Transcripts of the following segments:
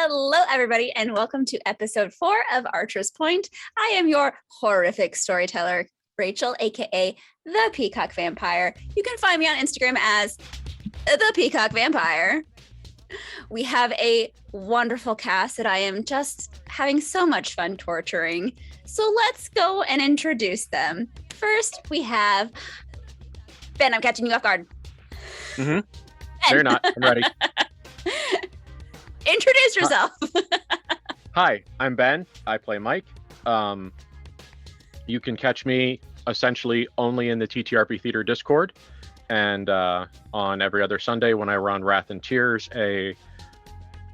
Hello, everybody, and welcome to episode 4 of Archer's Point. I am your horrific storyteller, Rachel, aka the Peacock Vampire. You can find me on Instagram as the Peacock Vampire. We have a wonderful cast that I am just having so much fun torturing. So let's go and introduce them. First, we have Ben. I'm catching you off guard. Mm-hmm. They're not. I'm ready. Introduce yourself. Hi, I'm Ben. I play Mike. You can catch me essentially only in the TTRP Theater Discord and on every other Sunday when I run Wrath and Tears, a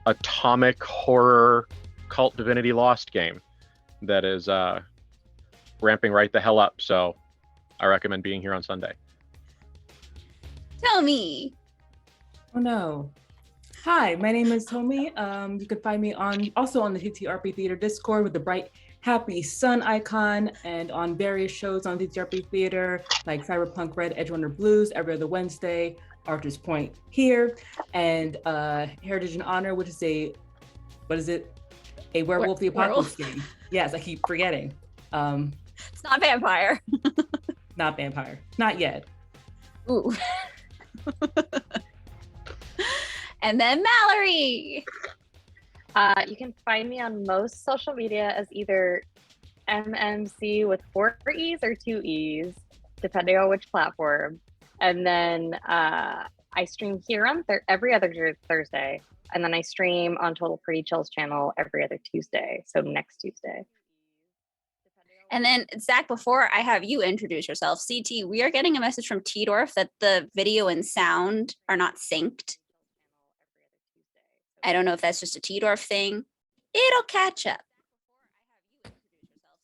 atomic horror cult Divinity Lost game that is ramping right the hell up. So I recommend being here on Sunday. Tell me. Oh no. Hi, my name is Tomi. You can find me also on the TTRP Theater Discord with the bright, happy sun icon, and on various shows on TTRP Theater like Cyberpunk Red, Edgerunners Blues every other Wednesday, Archer's Point here, and Heritage and Honor, which is a Werewolf the Apocalypse game. Yes, I keep forgetting. It's not vampire. Not vampire. Not yet. Ooh. And then Mallory. You can find me on most social media as either MMC with 4 E's or 2 E's, depending on which platform. And then I stream here on every other Thursday. And then I stream on Total Pretty Chill's channel every other Tuesday. So next Tuesday. And then, Zach, before I have you introduce yourself, CT, we are getting a message from T-Dorf that the video and sound are not synced. I don't know if that's just a T-Dorf thing. It'll catch up.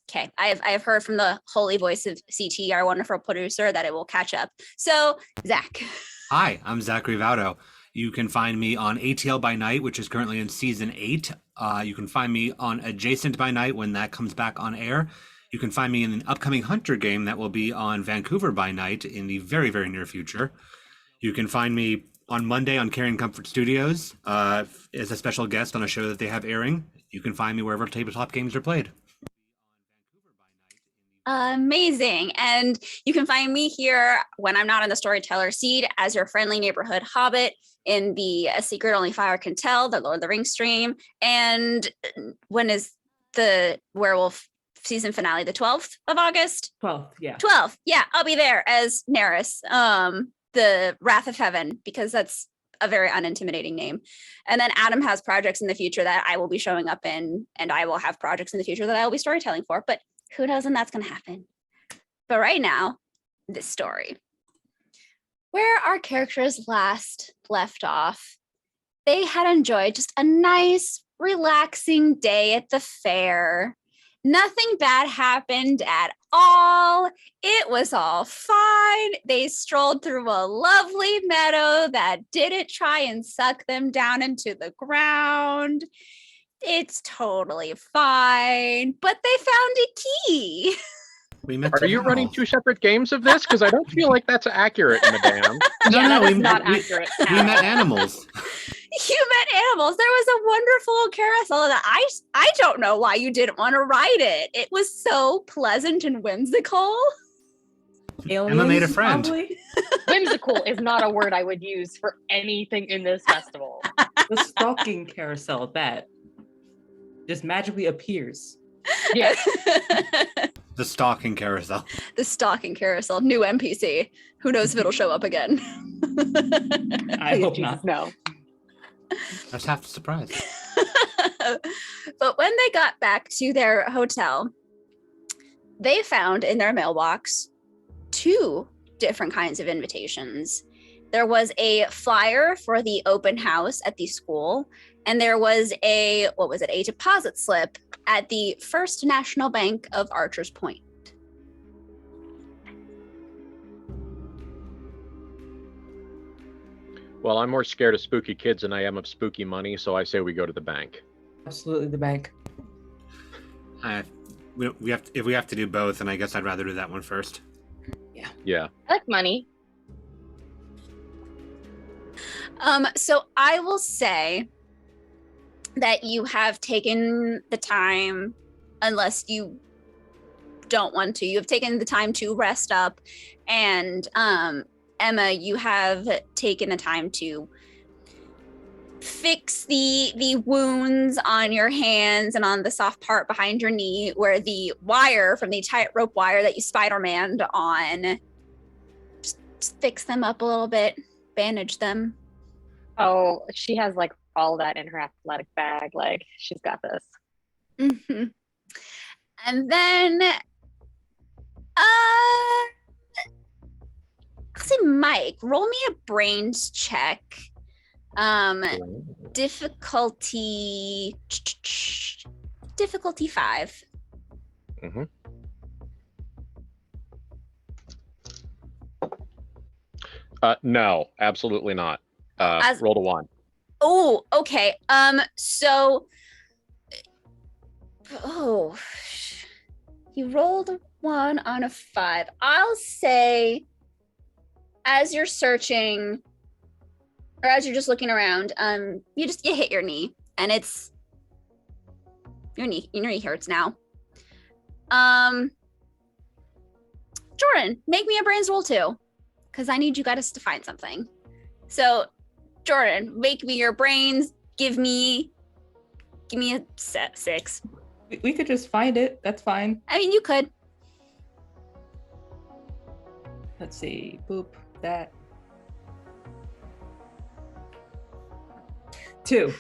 Okay, I have heard from the holy voice of CT, our wonderful producer, that it will catch up. So, Zach. Hi, I'm Zachary Vaudo. You can find me on ATL by Night, which is currently in season 8. You can find me on Adjacent by Night when that comes back on air. You can find me in an upcoming Hunter game that will be on Vancouver by Night in the very, very near future. You can find me on Monday on Caring Comfort Studios as a special guest on a show that they have airing. You can find me wherever tabletop games are played. Amazing. And you can find me here when I'm not in the storyteller seed as your friendly neighborhood hobbit in the A Secret Only Fire Can Tell, the Lord of the Rings stream. And when is the werewolf season finale? The 12th of August? 12th, yeah. 12th. Yeah, I'll be there as Neris. The Wrath of Heaven, because that's a very unintimidating name. And then Adam has projects in the future that I will be showing up in, and I will have projects in the future that I will be storytelling for, but who knows when that's going to happen. But right now, this story. Where our characters last left off, they had enjoyed just a nice, relaxing day at the fair. Nothing bad happened at all. It was all fine. They strolled through a lovely meadow that didn't try and suck them down into the ground. It's totally fine. But they found a key. Are you running 2 separate games of this? Because I don't feel like that's accurate in the dam. No, that's not accurate. We met animals. You met animals. There was a wonderful carousel that I don't know why you didn't want to ride it. It was so pleasant and whimsical. Aliens, Emma made a friend. probably? Whimsical is not a word I would use for anything in this festival. The stalking carousel that just magically appears. Yes. The stalking carousel. The stalking carousel, new NPC. Who knows if it'll show up again? I hope Jesus, not. no. That's half the surprise. But when they got back to their hotel, they found in their mailbox 2 different kinds of invitations. There was a flyer for the open house at the school, and there was a deposit slip at the First National Bank of Archer's Point. Well, I'm more scared of spooky kids than I am of spooky money, so I say we go to the bank. Absolutely the bank. If we have to do both, then I guess I'd rather do that one first. Yeah. I like money. So I will say that you have taken the time, unless you don't want to, you have taken the time to rest up, and Emma, you have taken the time to fix the wounds on your hands and on the soft part behind your knee where the wire from the tightrope wire that you Spider-Man'd on, just fix them up a little bit, bandage them. Oh, she has like all that in her athletic bag. Like she's got this. Mm-hmm. And then I'll say Mike, roll me a brains check. Difficulty 5. Mm-hmm. No, absolutely not. Rolled a 1. Oh, okay. You rolled a 1 on a 5. I'll say, as you're searching, or as you're just looking around, you hit your knee, and it's your knee hurts now. Jordan, make me a brains roll too, because I need you guys to find something. So, Jordan, make me your brains. Give me a 6. We could just find it. That's fine. I mean, you could. Let's see. Boop. That. 2.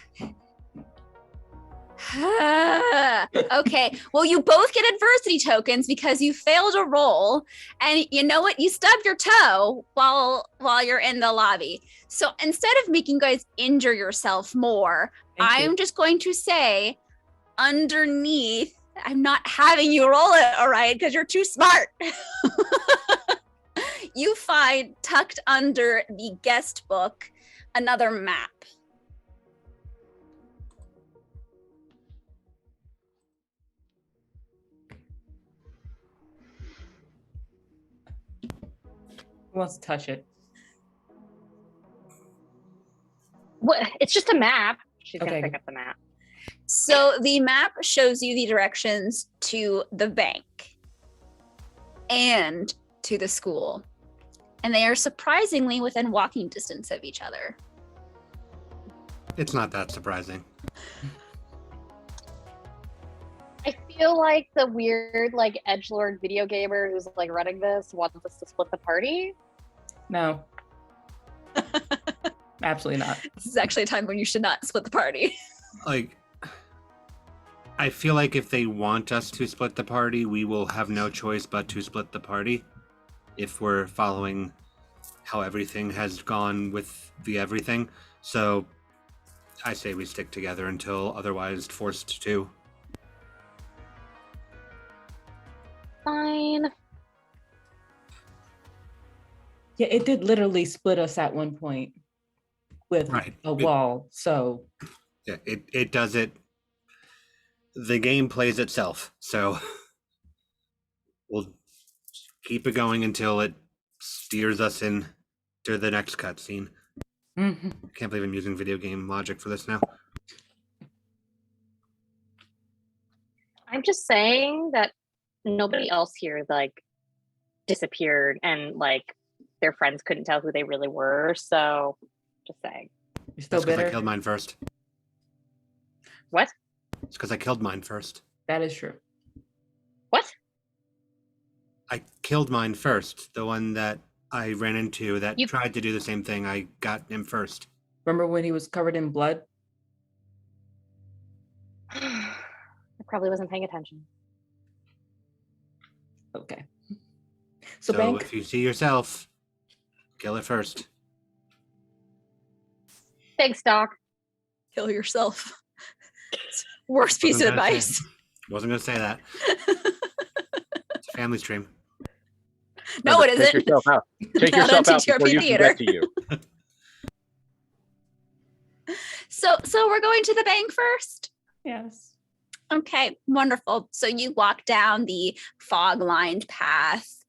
Okay. Well, you both get adversity tokens because you failed a roll, and you know what? You stubbed your toe while you're in the lobby. So instead of making you guys injure yourself more, I'm just going to say, underneath, I'm not having you roll it, all right? Because you're too smart. You find tucked under the guest book another map. Who wants to touch it? What? It's just a map. She's Okay. gonna pick up the map. So the map shows you the directions to the bank and to the school. And they are surprisingly within walking distance of each other. It's not that surprising. I feel like the weird, like, edgelord video gamer who's like running this wants us to split the party. No. Absolutely not. This is actually a time when you should not split the party. Like, I feel like if they want us to split the party, we will have no choice but to split the party. If we're following how everything has gone with the everything. So I say we stick together until otherwise forced to. Fine. Yeah, it did literally split us at one point with a wall. So yeah, it does it. The game plays itself. So we'll keep it going until it steers us in to the next cutscene. Mm-hmm. Can't believe I'm using video game logic for this now. I'm just saying that nobody else here like disappeared and like their friends couldn't tell who they really were. So just saying. You're still That's because bitter? I killed mine first. What? It's because I killed mine first. That is true. What? I killed mine first. The one that I ran into that tried to do the same thing. I got him first. Remember when he was covered in blood? I probably wasn't paying attention. Okay. So Bank, if you see yourself, kill it first. Thanks, Doc. Kill yourself. Worst piece of advice. Wasn't going to say that. It's a family stream. No, it isn't. Take yourself out. Take Not on yourself out before TTRP you theater. can get to you. So we're going to the bank first? yes. Okay, wonderful. So you walk down the fog-lined path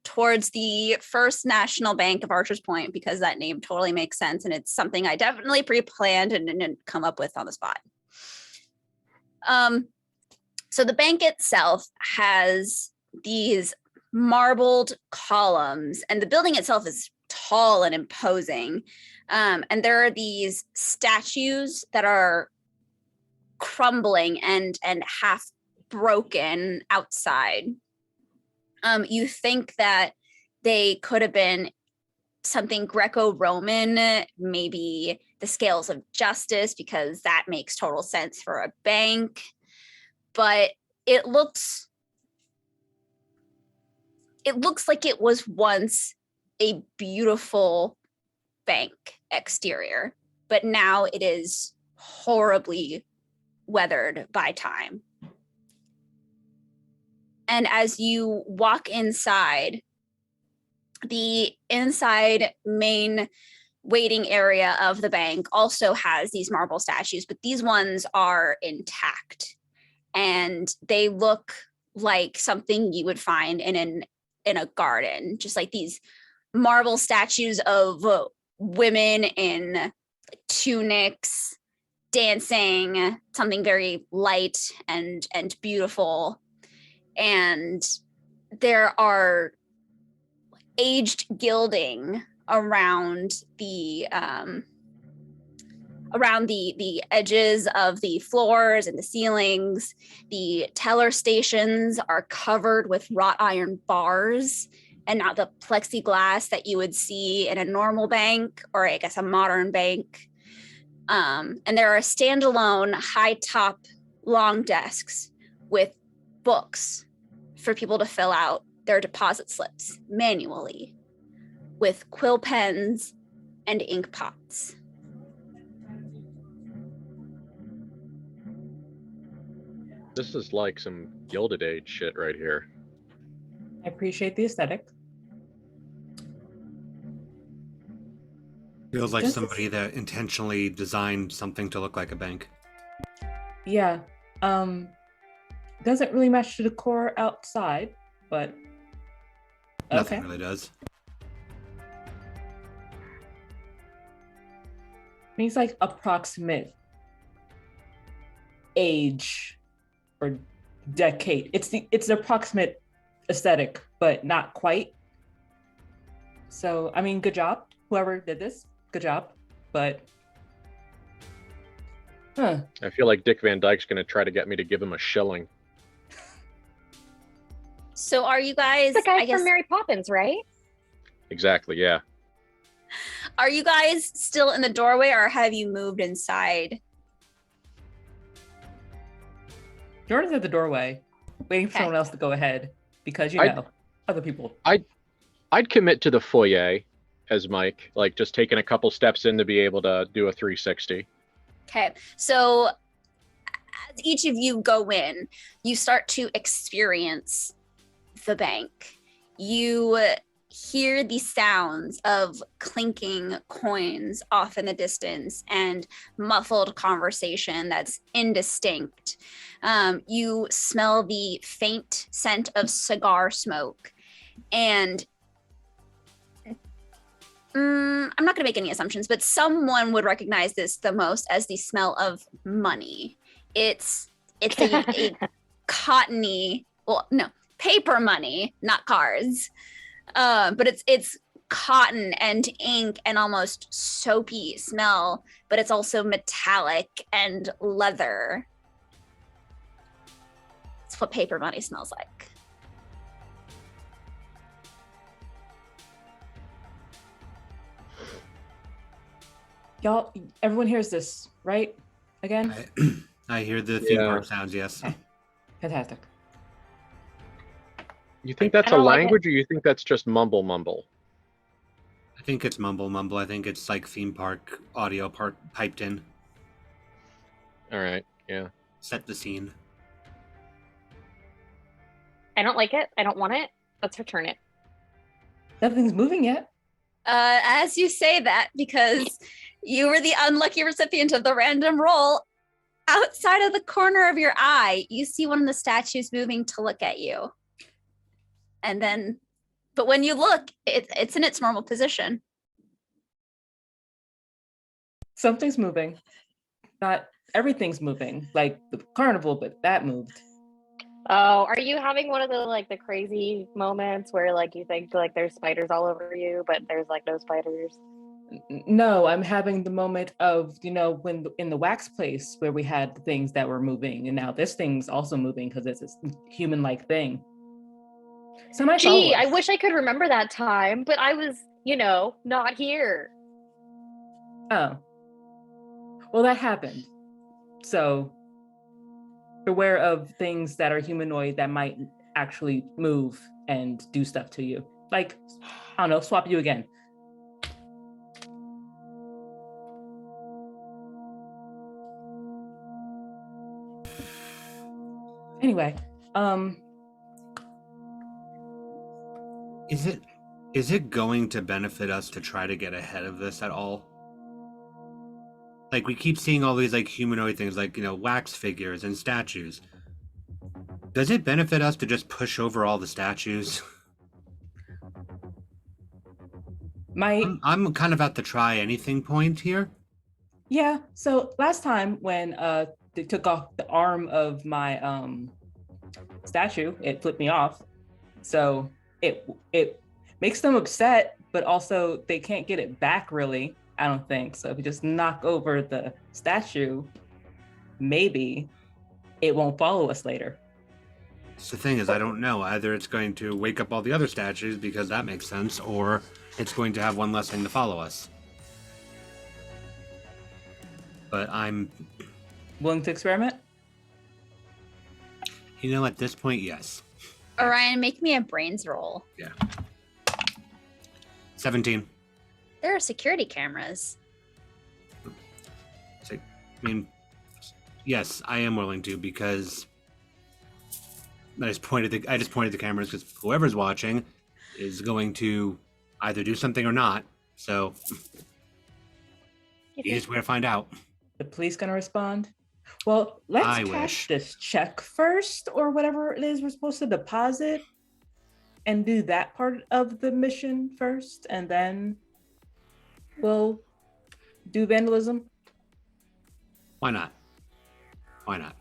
towards the First National Bank of Archers Point, because that name totally makes sense. And it's something I definitely pre-planned and didn't come up with on the spot. So the bank itself has these marbled columns, and the building itself is tall and imposing. And there are these statues that are crumbling and half broken outside. You think that they could have been something Greco-Roman, maybe the scales of justice, because that makes total sense for a bank. But it looks like it was once a beautiful bank exterior, but now it is horribly weathered by time. And as you walk inside, the inside main waiting area of the bank also has these marble statues, but these ones are intact. And they look like something you would find in a garden, just like these marble statues of women in tunics dancing, something very light and beautiful. And there are aged gilding around the edges of the floors and the ceilings. The teller stations are covered with wrought iron bars and not the plexiglass that you would see in a normal bank, or I guess a modern bank. And there are standalone high top long desks with books for people to fill out their deposit slips manually with quill pens and ink pots. This is like some Gilded Age shit right here. I appreciate the aesthetic. Feels like Does somebody that intentionally designed something to look like a bank. Yeah. Doesn't really match the decor outside, but Nothing okay. really does. Means like approximate age or decade. It's the approximate aesthetic, but not quite. So I mean, good job, whoever did this. Good job, but I feel like Dick Van Dyke's going to try to get me to give him a shilling. So are you guys, The guy I guess, from Mary Poppins, right? Exactly, yeah. are you guys still in the doorway, or have you moved inside? Jordan's at the doorway, waiting for Okay. someone else to go ahead because other people. I'd commit to the foyer as Mike, like just taking a couple steps in to be able to do a 360. Okay, so as each of you go in, you start to experience the bank. You hear the sounds of clinking coins off in the distance and muffled conversation that's indistinct. You smell the faint scent of cigar smoke, and I'm not going to make any assumptions, but someone would recognize this the most as the smell of money. It's a cottony, well, no, paper money, not cards. But it's cotton and ink and almost soapy smell, but it's also metallic and leather. It's what paper money smells like. Y'all, everyone hears this, right? Again? I hear the theme Yeah. park sounds, yes. Fantastic. You think that's I a don't like it. language, or you think that's just mumble? I think it's mumble mumble. I think it's like theme park audio part piped in. All right, yeah. Set the scene. I don't like it. I don't want it. Let's return it. Nothing's moving yet. As you say that, because you were the unlucky recipient of the random roll, outside of the corner of your eye, you see one of the statues moving to look at you. And then But when you look, it's in its normal position. Something's moving. Not everything's moving. Like the carnival, but that moved. Oh, are you having one of the crazy moments where like you think like there's spiders all over you, but there's like no spiders? No, I'm having the moment of, when in the wax place where we had the things that were moving, and now this thing's also moving because it's a human-like thing. Somebody follow Gee, I us. wish I could remember that time, but I was, not here. Oh. Well, that happened. So beware of things that are humanoid that might actually move and do stuff to you. Like, I don't know, swap you again. Anyway, Is it going to benefit us to try to get ahead of this at all? Like, we keep seeing all these like humanoid things, like, wax figures and statues. Does it benefit us to just push over all the statues? I'm kind of at the try anything point here. Yeah, so last time when they took off the arm of my statue, it flipped me off. So it makes them upset, but also they can't get it back really, I don't think. So if you just knock over the statue, maybe it won't follow us later. So the thing is, I don't know. Either it's going to wake up all the other statues because that makes sense, or it's going to have one less thing to follow us. But I'm willing to experiment. At this point, yes. Orion, make me a brains roll. Yeah. 17. There are security cameras. So, yes, I am willing to, because I just pointed the cameras because whoever's watching is going to either do something or not. So easiest way to find out. The police gonna respond? Well, let's cash this check first, or whatever it is we're supposed to deposit, and do that part of the mission first, and then we'll do vandalism. Why not? Why not?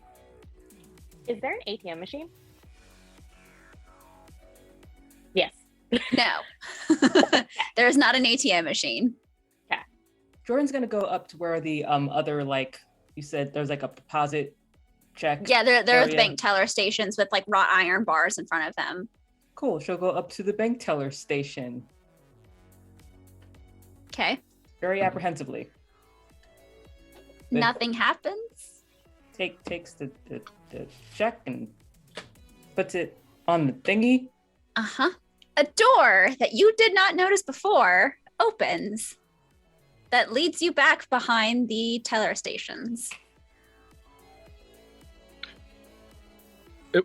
Is there an ATM machine? Yes. No. There's not an ATM machine. Okay. Jordan's gonna go up to where the other, like you said, there's like a deposit check. Yeah, there are bank teller stations with like wrought iron bars in front of them. Cool. She'll go up to the bank teller station. Okay. Very apprehensively. Nothing happens. Takes the check and puts it on the thingy. Uh-huh. A door that you did not notice before opens. That leads you back behind the teller stations. I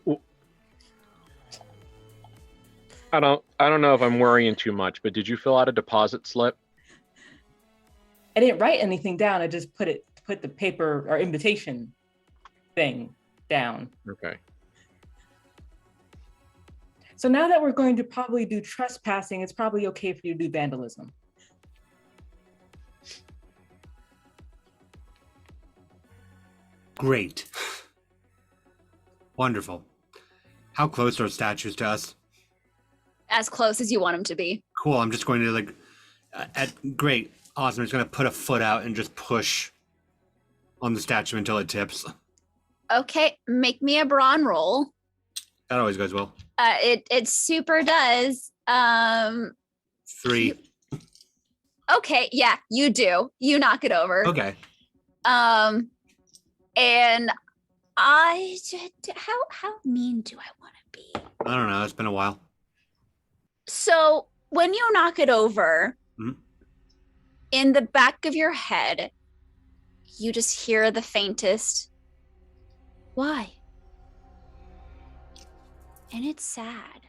don't know if I'm worrying too much, but did you fill out a deposit slip? I didn't write anything down. I just put the paper or invitation thing down. Okay. So now that we're going to probably do trespassing, it's probably okay for you to do vandalism. Great. Wonderful. How close are statues to us? As close as you want them to be. Cool. I'm just going to great. Awesome. I'm just going to put a foot out and just push on the statue until it tips. Okay, make me a brawn roll. That always goes well. It super does. 3. Okay, yeah, you do. You knock it over. Okay. And how mean do I want to be? I don't know. It's been a while. So when you knock it over, in the back of your head, you just hear the faintest, why? And it's sad.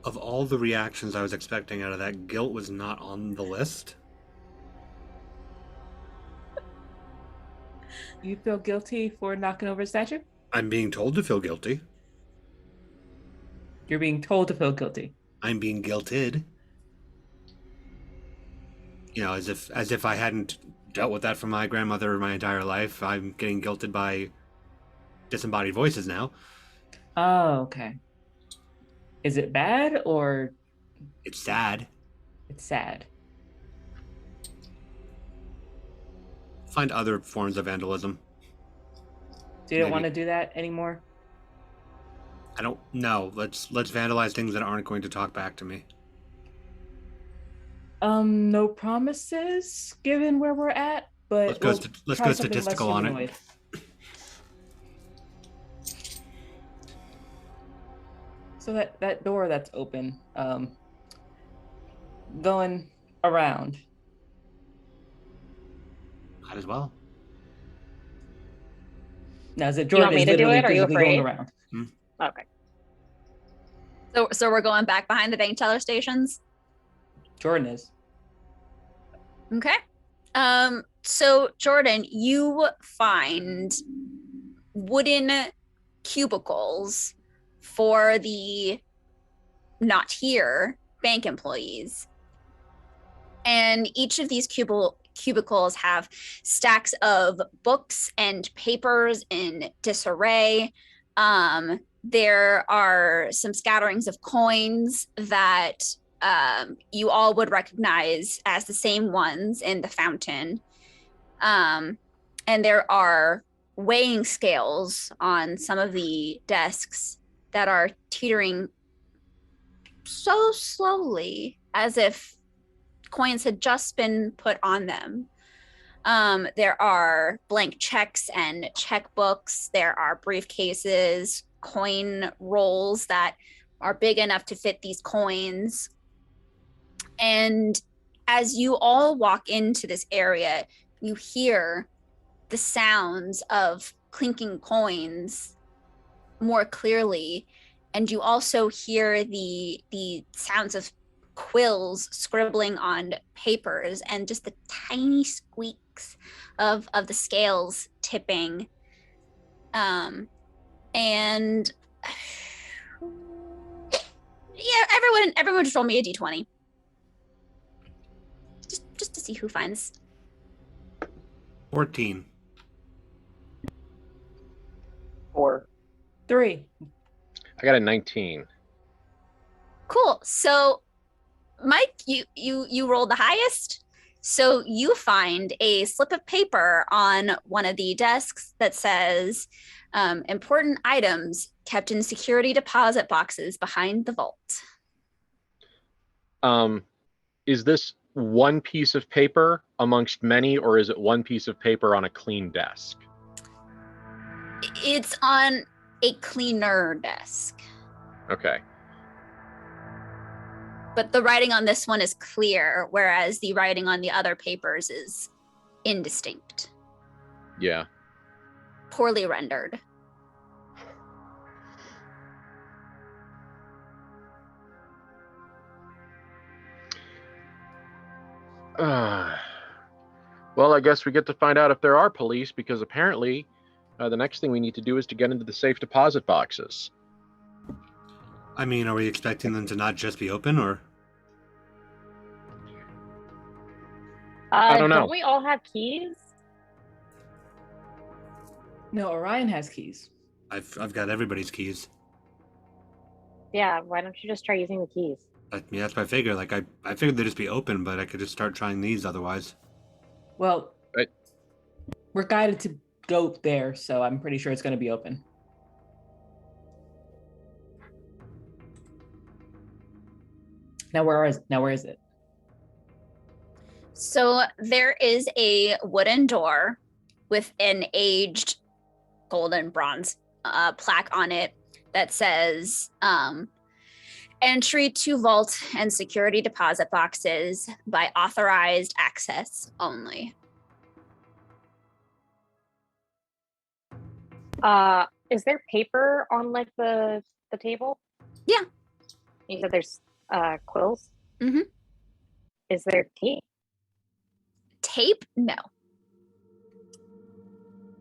Of all the reactions I was expecting out of that, guilt was not on the list. You feel guilty for knocking over a statue? I'm being told to feel guilty. You're being told to feel guilty. I'm being guilted. You know, as if I hadn't dealt with that from my grandmother my entire life. I'm getting guilted by disembodied voices now. Oh, okay. Is it bad or It's sad. it's sad? Find other forms of vandalism. So you don't Maybe. want to do that anymore? I don't know. Let's vandalize things that aren't going to talk back to me. No promises given where we're at, but Let's we'll try go something less statistical on it. humanoid. So that door that's open, going around. Might as well. Now, is it Do you want Jordan me is to do literally it? Are you physically going afraid? around? Okay. So we're going back behind the bank teller stations. Jordan is. Okay. So Jordan, you find wooden cubicles for the not here bank employees. And each of these cubicles have stacks of books and papers in disarray. There are some scatterings of coins that you all would recognize as the same ones in the fountain. And there are weighing scales on some of the desks that are teetering so slowly as if coins had just been put on them. There are blank checks and checkbooks. There are briefcases, coin rolls that are big enough to fit these coins. And as you all walk into this area, you hear the sounds of clinking coins more clearly. And you also hear the sounds of quills scribbling on papers and just the tiny squeaks of the scales tipping. And yeah, everyone just roll me a d20. Just to see who finds. 14. 4. 3. I got a 19. Cool. So Mike, you rolled the highest. So you find a slip of paper on one of the desks that says important items kept in security deposit boxes behind the vault. Is this one piece of paper amongst many, or is it one piece of paper on a clean desk? It's on a cleaner desk. Okay. But the writing on this one is clear, whereas the writing on the other papers is indistinct, Yeah. poorly rendered. Well, I guess we get to find out if there are police, because apparently the next thing we need to do is to get into the safe deposit boxes. I mean, are we expecting them to not just be open, or? I don't know. Don't we all have keys? No, Orion has keys. I've got everybody's keys. Yeah, why don't you just try using the keys? I mean, that's my figure. Like, I figured they'd just be open, but I could just start trying these otherwise. Well, Right. We're guided to go there, so I'm pretty sure it's going to be open. Now where is it? So there is a wooden door with an aged golden bronze plaque on it that says entry to vault and security deposit boxes by authorized access only. Is there paper on like the table? Yeah. You said there's quills? Mhm. Is there tape? Tape? No.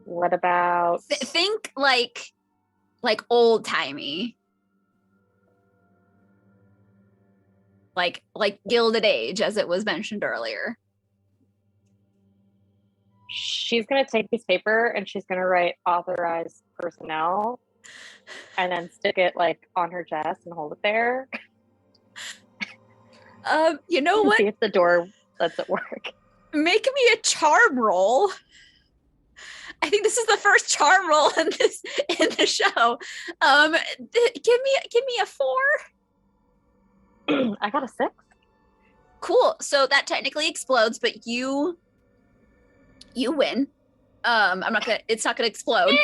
What about Think like old timey. Like Gilded Age, as it was mentioned earlier. she's gonna take this paper and she's gonna write authorized personnel and then stick it like on her chest and hold it there. You know And what? see if the door lets it work. Make me a charm roll. I think this is the first charm roll in the show. Give me a 4. I got a 6. Cool. So that technically explodes, but you win. It's not gonna explode.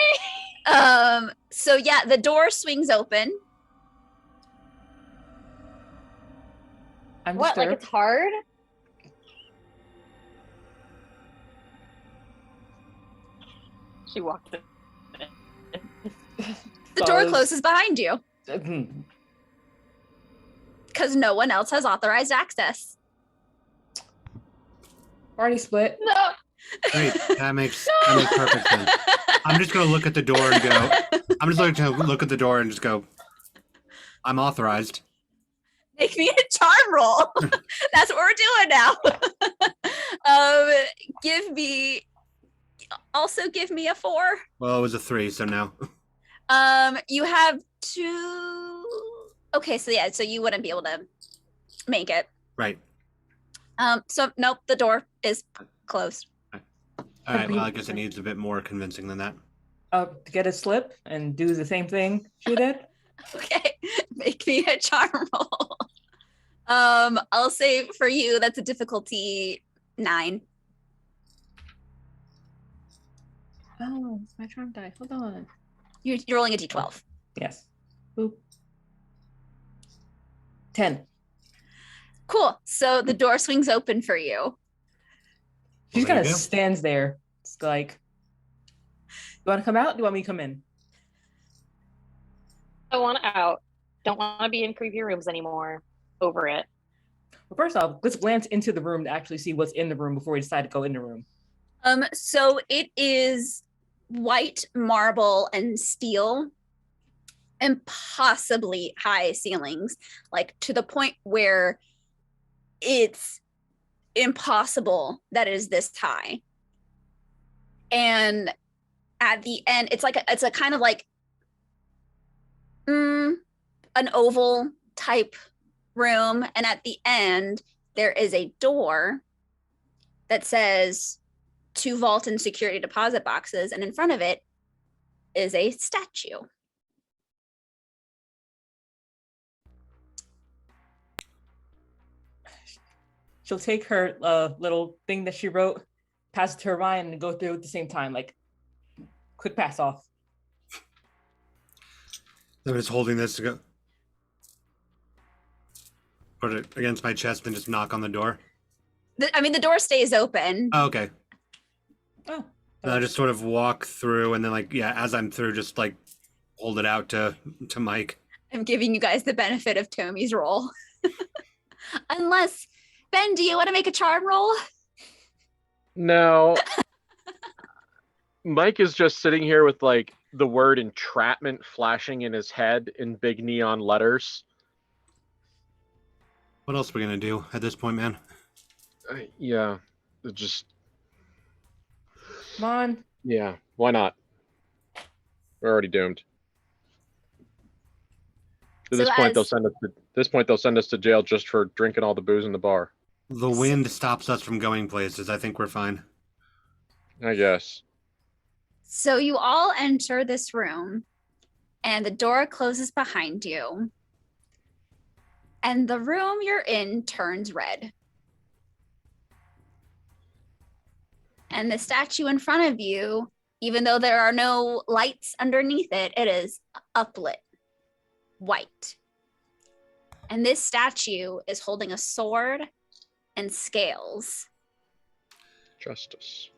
So yeah, the door swings open. I'm What? Like disturbed. it's hard? She walked in. The door Buzz. closes behind you because no one else has authorized access. Already split. No. Great. That makes perfect sense. I'm just gonna look at the door and go. I'm just going to look at the door and just go. I'm authorized. Make me a charm roll. That's what we're doing now. Give me a 4. Well, it was a 3, so no. You have 2. Okay, so yeah, so you wouldn't be able to make it. Right. So nope, the door is closed. All right. Well, I guess it needs a bit more convincing than that. To get a slip and do the same thing she did. Okay, make me a charm roll. I'll say for you that's a difficulty 9. Oh, it's my charm die. Hold on. You're rolling a d12. Yes. Boop. 10. Cool. So the door swings open for you. She just Well, there kind you of go. stands there. It's like, you want to come out? Do you want me to come in? I want out. Don't want to be in creepy rooms anymore. Over it. Well, first off, let's glance into the room to actually see what's in the room before we decide to go in the room. So it is white marble and steel, and possibly high ceilings, like to the point where it's impossible that it is this high. And at the end, it's a kind of like an oval type room, and at the end there is a door that says 2 vault and security deposit boxes, and in front of it is a statue. She'll take her little thing that she wrote, pass it to Ryan, and go through at the same time, like quick pass off. I'm just holding this to go. Put it against my chest and just knock on the door. The door stays open. Oh, okay. Oh. And I just sort of walk through, and then, like, yeah, as I'm through, just like hold it out to Mike. I'm giving you guys the benefit of Tommy's roll. Unless, Ben, do you want to make a charm roll? No. Mike is just sitting here with like the word entrapment flashing in his head in big neon letters. What else are we gonna do at this point, man? Yeah, just Come on. yeah. Why not? We're already doomed. At So this point, as- they'll send us to jail just for drinking all the booze in the bar. The wind stops us from going places. I think we're fine. I guess. So you all enter this room, and the door closes behind you. And the room you're in turns red. And the statue in front of you, even though there are no lights underneath it, it is uplit, white. And this statue is holding a sword and scales. Justice.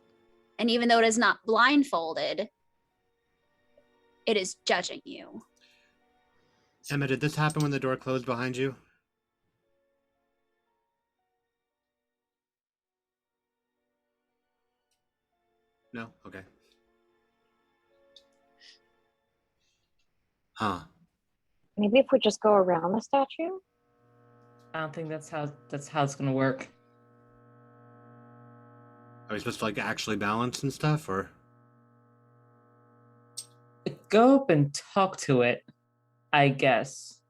And even though it is not blindfolded, it is judging you. Emma, did this happen when the door closed behind you? No? Okay. Huh. Maybe if we just go around the statue? I don't think that's how it's gonna work. Are we supposed to like actually balance and stuff, or? Go up and talk to it, I guess.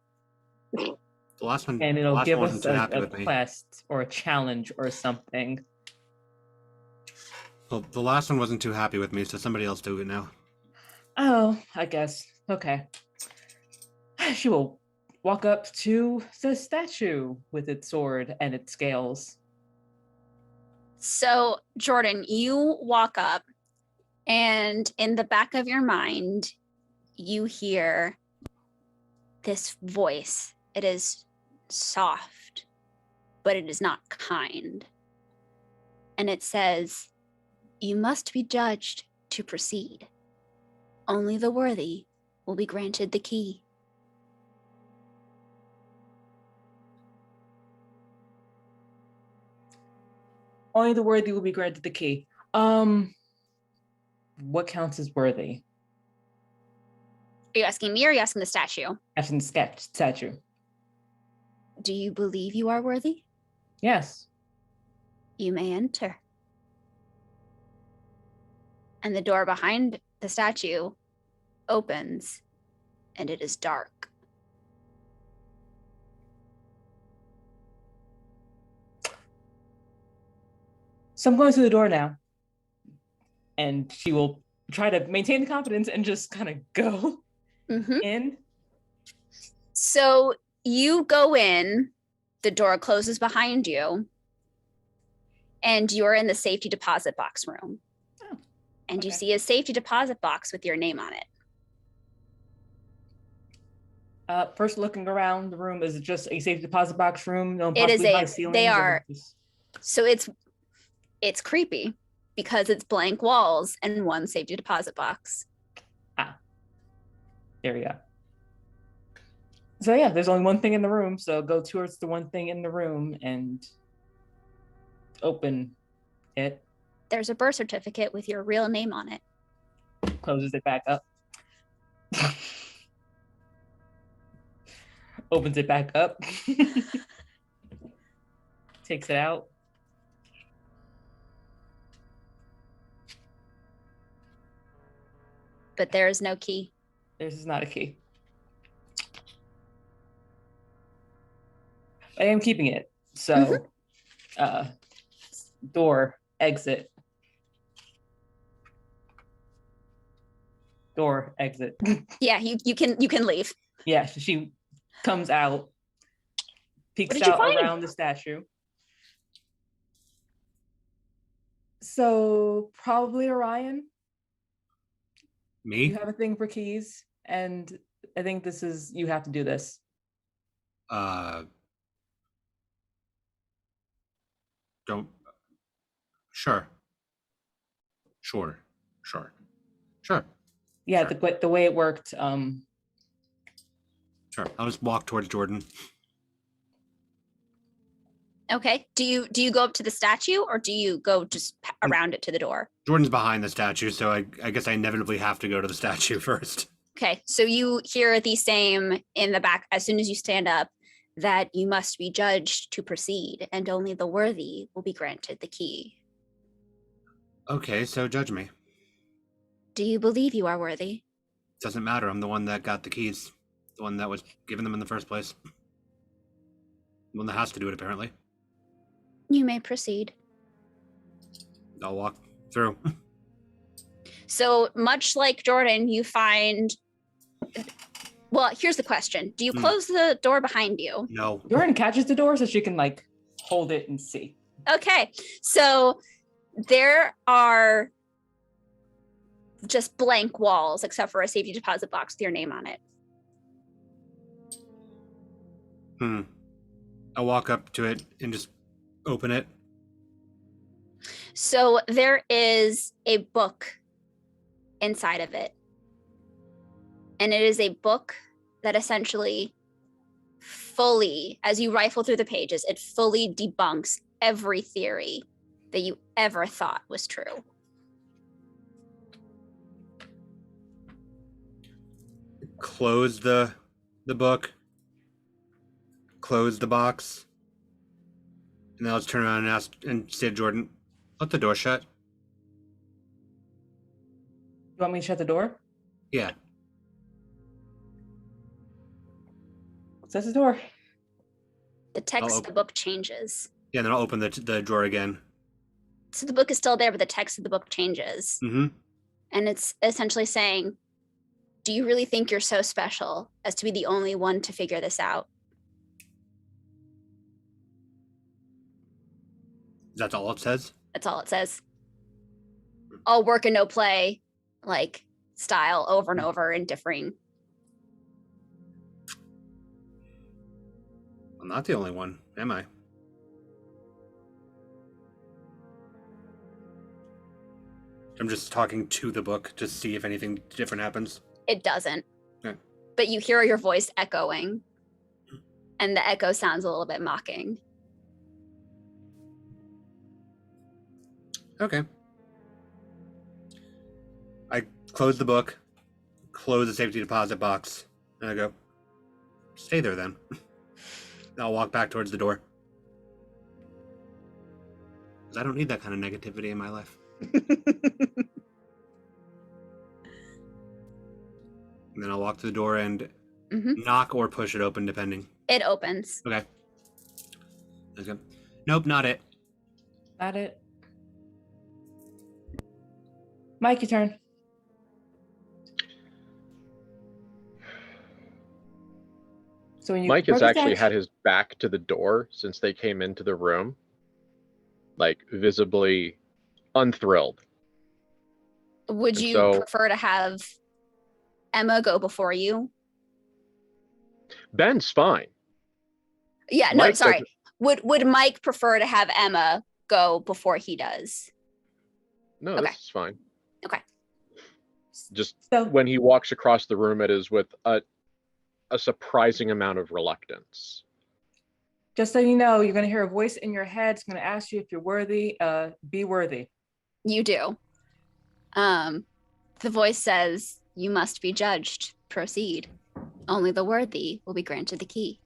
The last one, And the it'll last give one us wasn't too happy a with me. quest or a challenge or something. Well, the last one wasn't too happy with me, so somebody else do it now. Oh, I guess. Okay. She will walk up to the statue with its sword and its scales. So, Jordan, you walk up, and in the back of your mind, you hear this voice. It is soft, but it is not kind. And it says, "You must be judged to proceed. Only the worthy will be granted the key." Only the worthy will be granted the key. What counts as worthy? Are you asking me or are you asking the statue? Asking the statue. Do you believe you are worthy? Yes. You may enter. And the door behind the statue opens, and it is dark. So I'm going to the door now. And she will try to maintain the confidence and just kind of go in. So you go in, the door closes behind you, and you're in the safety deposit box room. Oh, and you okay. see a safety deposit box with your name on it. First looking around the room, is it just a safe deposit box room? No, It is possibly high a, ceilings, they or are, just- so it's creepy because it's blank walls and one safety deposit box. There we go. So yeah, there's only one thing in the room, so go towards the one thing in the room and open it. There's a birth certificate with your real name on it. Closes it back up. Opens it back up. Takes it out. But there is no key. This is not a key. I am keeping it. So door, exit. Door, exit. Yeah, you can leave. Yeah, she comes out, peeks What did you out find? around the statue. So probably Orion. Me? You have a thing for keys, and I think you have to do this. Don't. Sure. Yeah, Sure. the way it worked. Sure. I'll just walk towards Jordan. Okay. Do you go up to the statue or do you go just around it to the door? Jordan's behind the statue, so I guess I inevitably have to go to the statue first. Okay. So you hear the same in the back as soon as you stand up, that you must be judged to proceed and only the worthy will be granted the key. Okay, so judge me. Do you believe you are worthy? Doesn't matter. I'm the one that got the keys. The one that was given them in the first place. The one that has to do it, apparently. You may proceed. I'll walk through. So much like Jordan, you find, well, here's the question. Do you close the door behind you? No. Jordan catches the door so she can like hold it and see. Okay. So there are just blank walls except for a safety deposit box with your name on it. I'll walk up to it and just open it. So there is a book inside of it. And it is a book that essentially fully, as you rifle through the pages, it fully debunks every theory that you ever thought was true. Close the book. Close the box. And then let's turn around and ask and say to Jordan, let the door shut. You want me to shut the door? Yeah. Shut the door. The text I'll of the book changes. Yeah, and then I'll open the drawer again. So the book is still there, but the text of the book changes. Mm-hmm. And it's essentially saying, do you really think you're so special as to be the only one to figure this out? That's all it says? That's all it says. All work and no play, like style over and over in differing. I'm not the only one, am I? I'm just talking to the book to see if anything different happens. It doesn't. Okay. But you hear your voice echoing, and the echo sounds a little bit mocking. Okay. I close the book, close the safety deposit box, and I go, stay there then. I'll walk back towards the door. Because I don't need that kind of negativity in my life. And then I'll walk to the door and knock or push it open, depending. It opens. Okay. Okay. Nope, not it. Not it. Mike, your turn. So when you Mike has purpose actually action- had his back to the door since they came into the room, like visibly unthrilled. Would And you so- prefer to have Emma go before you? Ben's fine. Yeah, no, Mike sorry. Would Mike prefer to have Emma go before he does? No, Okay. this is fine. Okay. Just So when he walks across the room, it is with a surprising amount of reluctance. just so you know, you're going to hear a voice in your head. It's going to ask you if you're worthy. Be worthy. You do. The voice says, you must be judged. Proceed. Only the worthy will be granted the key.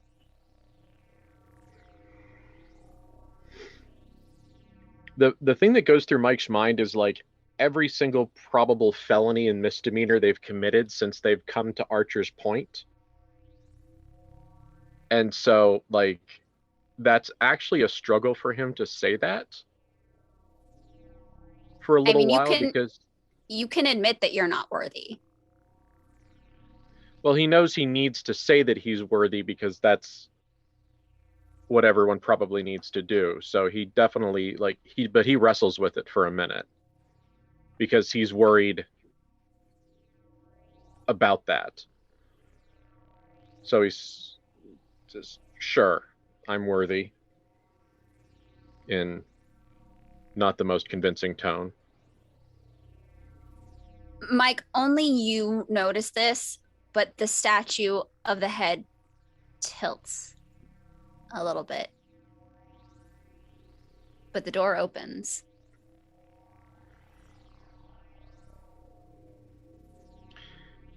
The thing that goes through Mike's mind is like every single probable felony and misdemeanor they've committed since they've come to Archer's Point. And so like that's actually a struggle for him to say that for a little mean, you while can- because You can admit that you're not worthy. well, he knows he needs to say that he's worthy because that's what everyone probably needs to do. So he definitely but he wrestles with it for a minute because he's worried about that. So he's just, sure, I'm worthy, in not the most convincing tone. Mike, only you notice this, but the statue of the head tilts a little bit. But the door opens.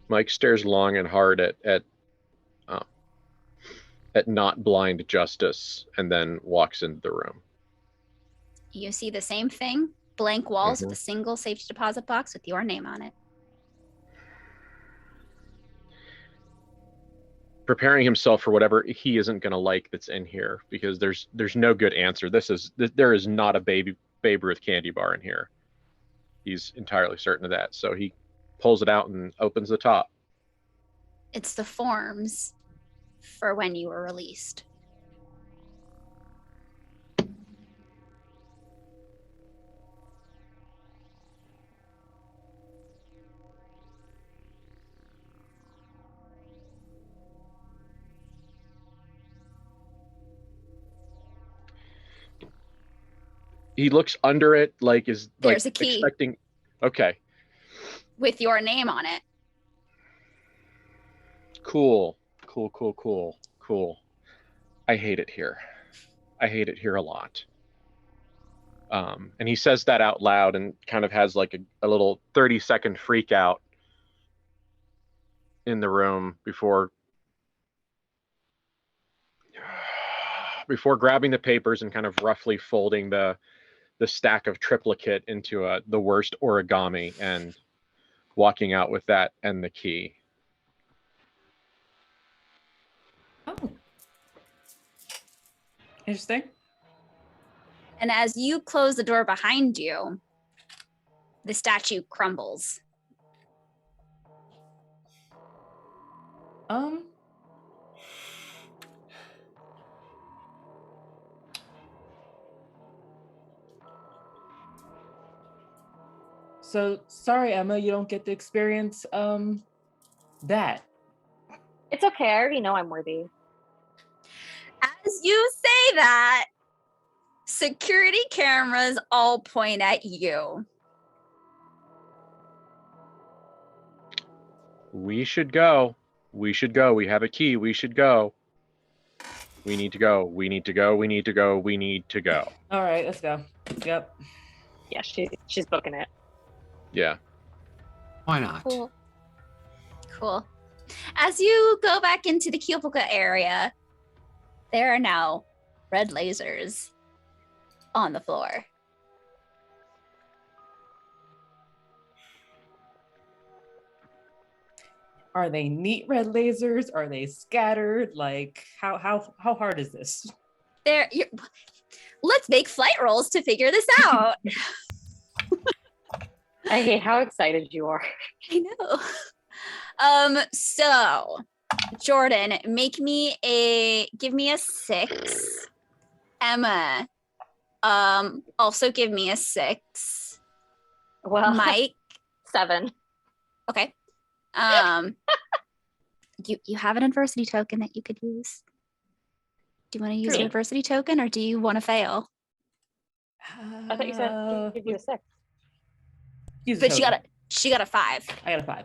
Mike stares long and hard at not blind justice and then walks into the room. You see the same thing, blank walls with a single safety deposit box with your name on it. Preparing himself for whatever he isn't going to like that's in here because there's no good answer. There is not a Babe Ruth candy bar in here. He's entirely certain of that. So he pulls it out and opens the top. It's the forms for when you were released. He looks under it like is like There's a key. expecting. Okay, With your name on it. cool. Cool. I hate it here. I hate it here a lot. And he says that out loud and kind of has like a little 30-second freak out in the room before grabbing the papers and kind of roughly folding the stack of triplicate into the worst origami and walking out with that and the key. Oh. Interesting. And as you close the door behind you, the statue crumbles. So sorry, Emma, you don't get to experience that. It's okay. I already know I'm worthy. As you say that, security cameras all point at you. We should go. We have a key. We should go. We need to go. All right, let's go. Yep. Yeah, she's booking it. Yeah. Why not? Cool. As you go back into the cubicle area, there are now red lasers on the floor. Are they neat red lasers? Are they scattered? Like how hard is this? Let's make flight rolls to figure this out. I hate how excited you are. I know. So Jordan, give me a 6. Emma, also give me a 6. Well, Mike, 7. okay. You have an adversity token that you could use. Do you want to use an True. adversity token, or do you want to fail? I thought you said to give you a 6. Use the But token. she got a 5. I got a 5.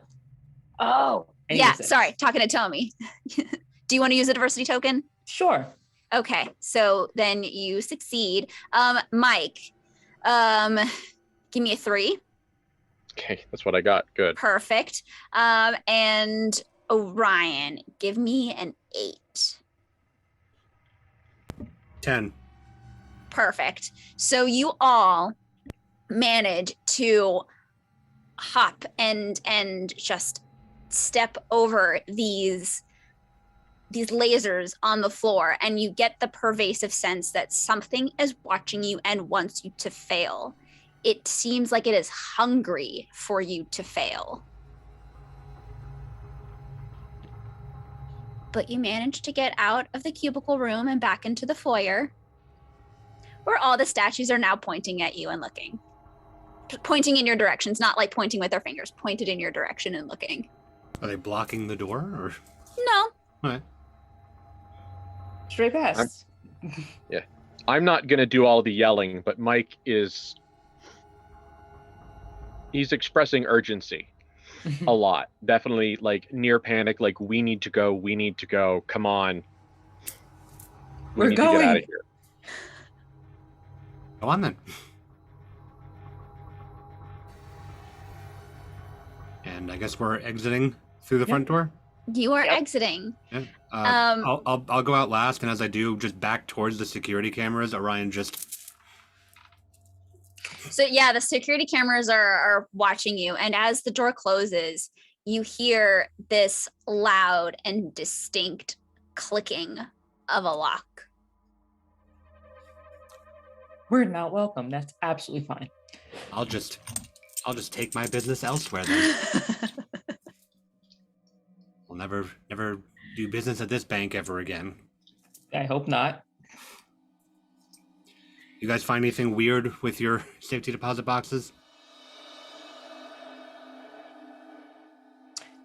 Oh, I need Yeah, a 6. sorry, talking to Tommy. Do you want to use a diversity token? Sure. Okay, so then you succeed. Mike, give me a 3. Okay, that's what I got. Good. Perfect. And Orion, give me an 8. 10. Perfect. So you all manage to hop and just step over these lasers on the floor, and you get the pervasive sense that something is watching you and wants you to fail. It seems like it is hungry for you to fail. But you manage to get out of the cubicle room and back into the foyer, where all the statues are now pointing at you and looking. Pointing in your directions, not like pointing with their fingers, pointed in your direction and looking. Are they blocking the door or? No. All right. Straight past. I'm not going to do all the yelling, but Mike he's expressing urgency a lot. Definitely like near panic, like we need to go. Come on. We We're need to get out going. of here. Go on then. And I guess we're exiting through the front door. You are Yep. exiting. Yeah. Um, I'll go out last, and as I do, just back towards the security cameras. Orion just. So yeah, the security cameras are watching you, and as the door closes, you hear this loud and distinct clicking of a lock. We're not welcome. That's absolutely fine. I'll just take my business elsewhere then. We'll never do business at this bank ever again. I hope not. You guys find anything weird with your safety deposit boxes?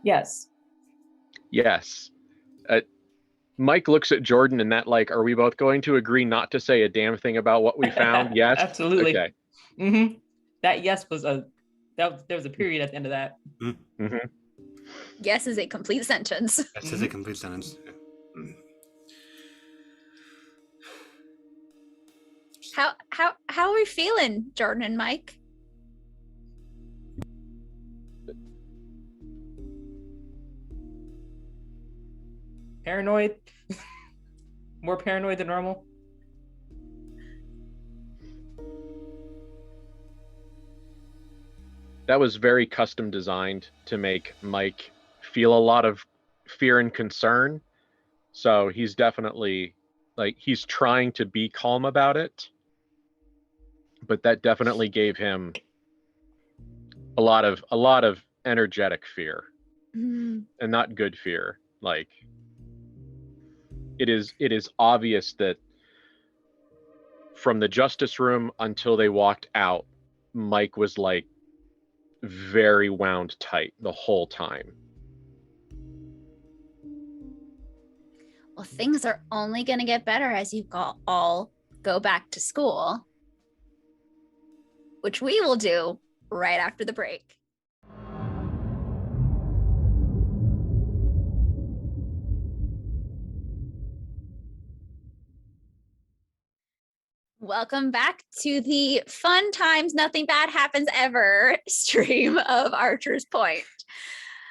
Yes. Yes. Mike looks at Jordan and that like, are we both going to agree not to say a damn thing about what we found? Yes. Absolutely. Okay. Mm-hmm. That yes was there was a period at the end of that. Mm-hmm. Yes is a complete sentence. This is a complete sentence. How are we feeling, Jordan and Mike? Paranoid. More paranoid than normal. That was very custom designed to make Mike feel a lot of fear and concern. So he's definitely like he's trying to be calm about it, but that definitely gave him a lot of energetic fear, and not good fear. Like it is obvious that from the justice room until they walked out, Mike was like very wound tight the whole time. Well, things are only going to get better as you all go back to school, which we will do right after the break. Welcome back to the fun times nothing bad happens ever stream of Archer's Point.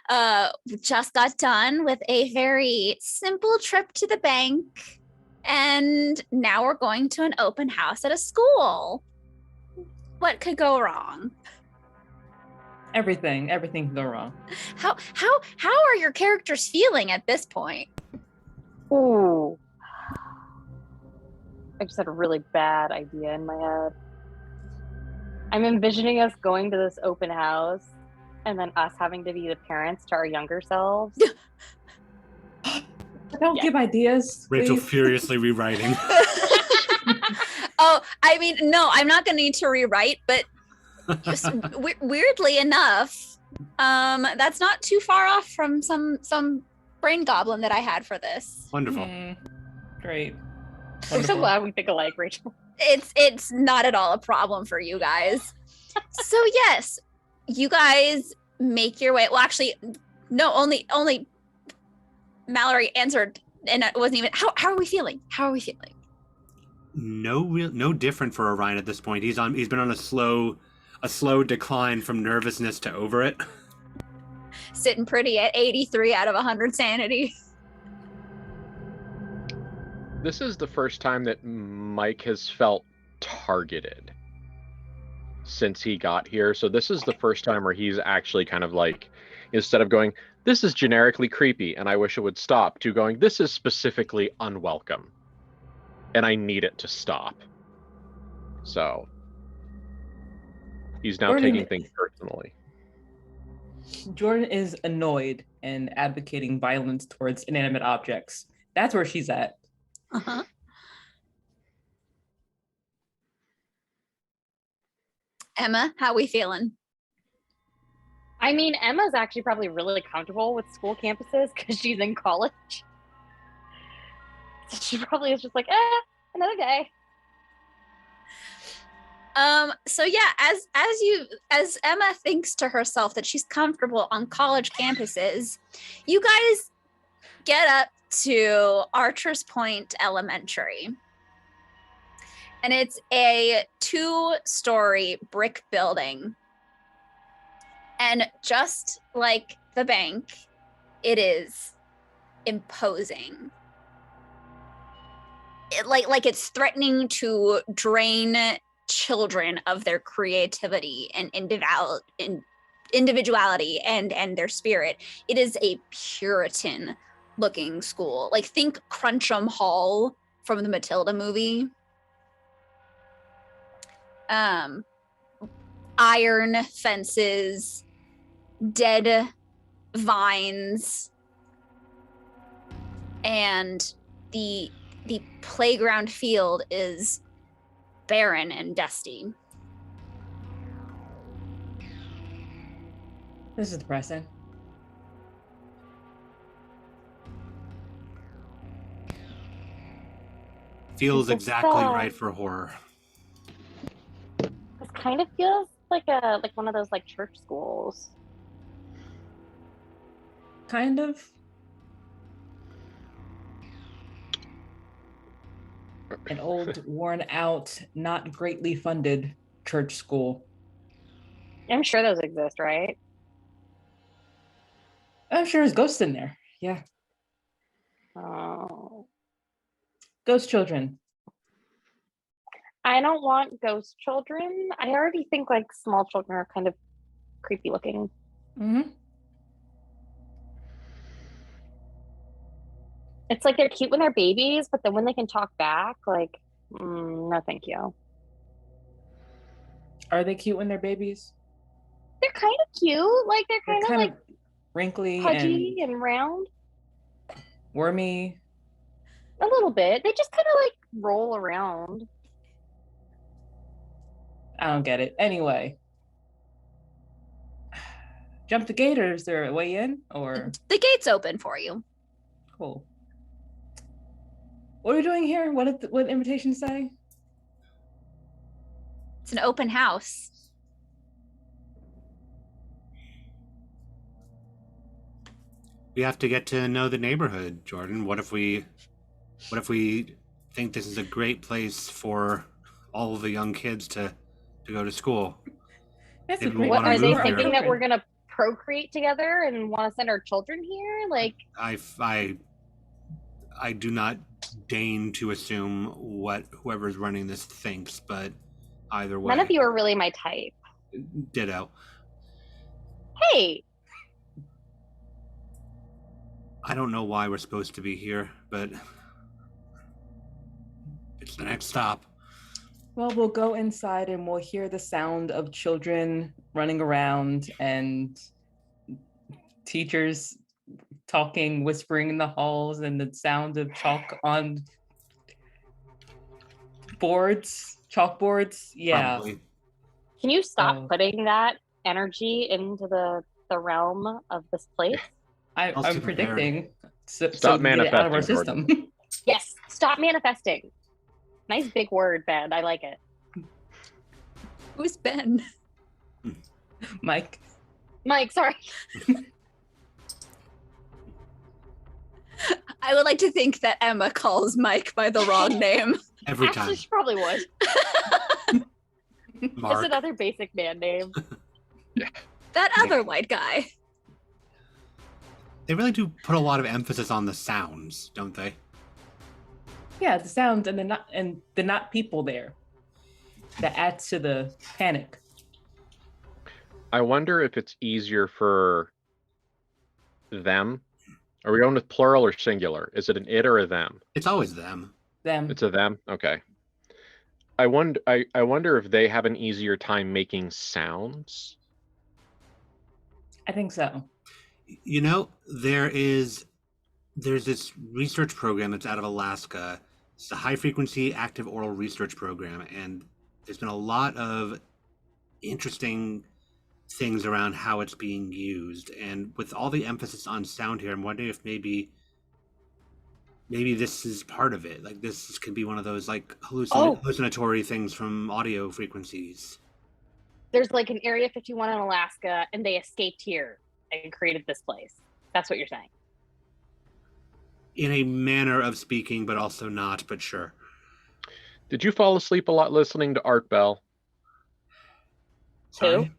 We just got done with a very simple trip to the bank, and now we're going to an open house at a school. What could go wrong? Everything can go wrong. How are your characters feeling at this point? Ooh. I just had a really bad idea in my head. I'm envisioning us going to this open house and then us having to be the parents to our younger selves. Don't give ideas. Rachel please. furiously rewriting. Oh, I mean, no, I'm not going to need to rewrite, but just weirdly enough, that's not too far off from some brain goblin that I had for this. Wonderful. Great. I'm so glad we think alike, Rachel. It's not at all a problem for you guys. So yes, you guys make your way. Well, actually, no, only Mallory answered, and it wasn't even. How are we feeling? How are we feeling? No different for Orion at this point. He's been on a slow decline from nervousness to over it. Sitting pretty at 83 out of 100 sanity. This is the first time that Mike has felt targeted since he got here. So this is the first time where he's actually kind of like, instead of going, this is generically creepy and I wish it would stop, to going, this is specifically unwelcome and I need it to stop. So he's now taking things personally. Jordan is annoyed and advocating violence towards inanimate objects. That's where she's at. Uh-huh. Emma, how we feeling? I mean, Emma's actually probably really comfortable with school campuses because she's in college. So she probably is just like, another day. So yeah, as Emma thinks to herself that she's comfortable on college campuses, you guys get up to Archer's Point Elementary. And it's a 2-story brick building. And just like the bank, it is imposing. Like it's threatening to drain children of their creativity and individuality and their spirit. It is a Puritan looking school. Like think Crunchum Hall from the Matilda movie. Iron fences, dead vines, and the playground field is barren and dusty. This is depressing. Feels It's exactly sad. right for horror. This kind of feels like one of those like church schools. kind of. An old, worn out, not greatly funded church school. I'm sure those exist, right? I'm sure there's ghosts in there. Yeah. Oh. Ghost children. I don't want ghost children. I already think like small children are kind of creepy looking. Mm-hmm. It's like they're cute when they're babies, but then when they can talk back, like, no, thank you. Are they cute when they're babies? They're kind of cute. Like they're They're kind of kind like of wrinkly pudgy and and round. wormy. A little bit. They just kind of like roll around. I don't get it. Anyway. Jump the gate, or is there a way in? Or The gate's open for you. cool. What are we doing here? What did the invitation say? It's an open house. We have to get to know the neighborhood, Jordan. What if we think this is a great place for all of the young kids to go to school? That's Maybe a we'll great wanna Are place they move for our here. thinking that children. we're gonna procreate together and want to send our children here? Like, I do not deign to assume what whoever's running this thinks, but either way, none of you are really my type. ditto. Hey, I don't know why we're supposed to be here, but it's the next stop. Well, we'll go inside and we'll hear the sound of children running around and teachers talking, whispering in the halls, and the sound of chalk on chalkboards. Yeah. Probably. can you stop Oh. putting that energy into the realm of this place? I'll I'm stay prepared. predicting so Stop we can get it out of our manifesting, system. Yes, stop manifesting. Nice big word, Ben. I like it. Who's Ben? Mike. Mike, sorry. I would like to think that Emma calls Mike by the wrong name. Every Actually, time. she probably would. Mark. It's another basic man name. That other white guy. They really do put a lot of emphasis on the sounds, don't they? Yeah, the sounds and the not people there. That adds to the panic. I wonder if it's easier for them. Are we going with plural or singular? Is it an it or a them? It's always them. Them. It's a them. Okay. I wonder if they have an easier time making sounds. I think so. You know, there's this research program that's out of Alaska. It's a high frequency active oral research program, and there's been a lot of interesting things around how it's being used. And with all the emphasis on sound here, I'm wondering if maybe this is part of it. Like this could be one of those like hallucinatory things from audio frequencies. There's like an Area 51 in Alaska, and they escaped here and created this place. That's what you're saying. In a manner of speaking, but also not, but sure. Did you fall asleep a lot listening to Art Bell? Sorry?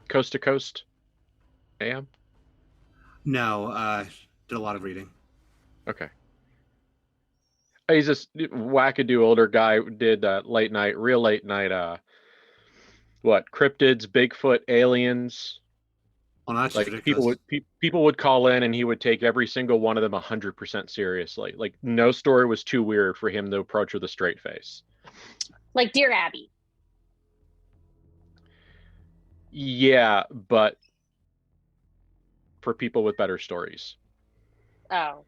Coast to Coast AM? No, did a lot of reading. Okay. He's this wackadoo older guy who did real late night, cryptids, Bigfoot, aliens. Well, that's Like ridiculous. people would call in and he would take every single one of them 100% seriously. Like no story was too weird for him to approach with a straight face. Like Dear Abby. Yeah, but for people with better stories. Oh.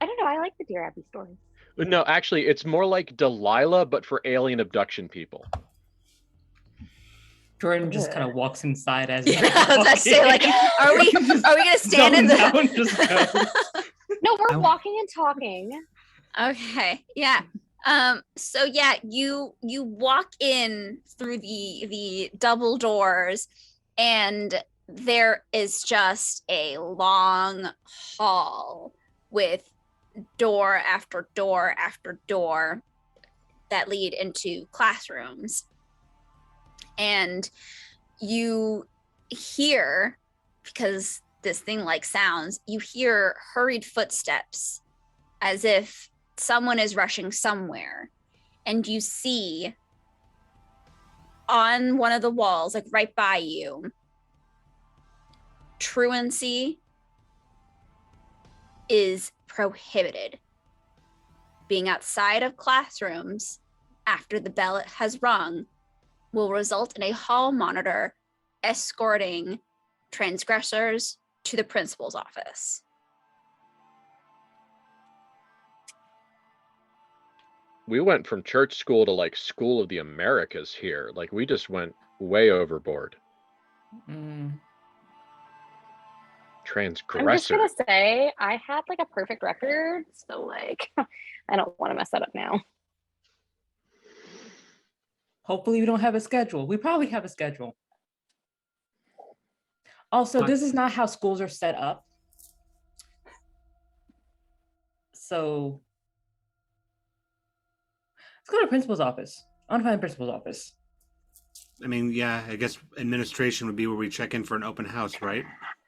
I don't know. I like the Dear Abby stories. No, actually, it's more like Delilah, but for alien abduction people. Jordan just kind of walks inside as Yeah, I was about to say, like, are we gonna stand in the just go. No, we're walking and talking. Okay. Yeah. So yeah, you walk in through the double doors, and there is just a long hall with door after door after door that lead into classrooms. And you hear, because this thing like sounds, you hear hurried footsteps as if someone is rushing somewhere. And you see on one of the walls, like right by you, truancy is prohibited. Being outside of classrooms after the bell has rung will result in a hall monitor escorting transgressors to the principal's office. We went from church school to like School of the Americas here. Like we just went way overboard. Transgressor. I'm just gonna say I had like a perfect record, so like I don't want to mess that up now. Hopefully we don't have a schedule. We probably have a schedule. Also, this is not how schools are set up. So let's go to the principal's office. I want to find the principal's office. I mean, yeah, I guess administration would be where we check in for an open house, right?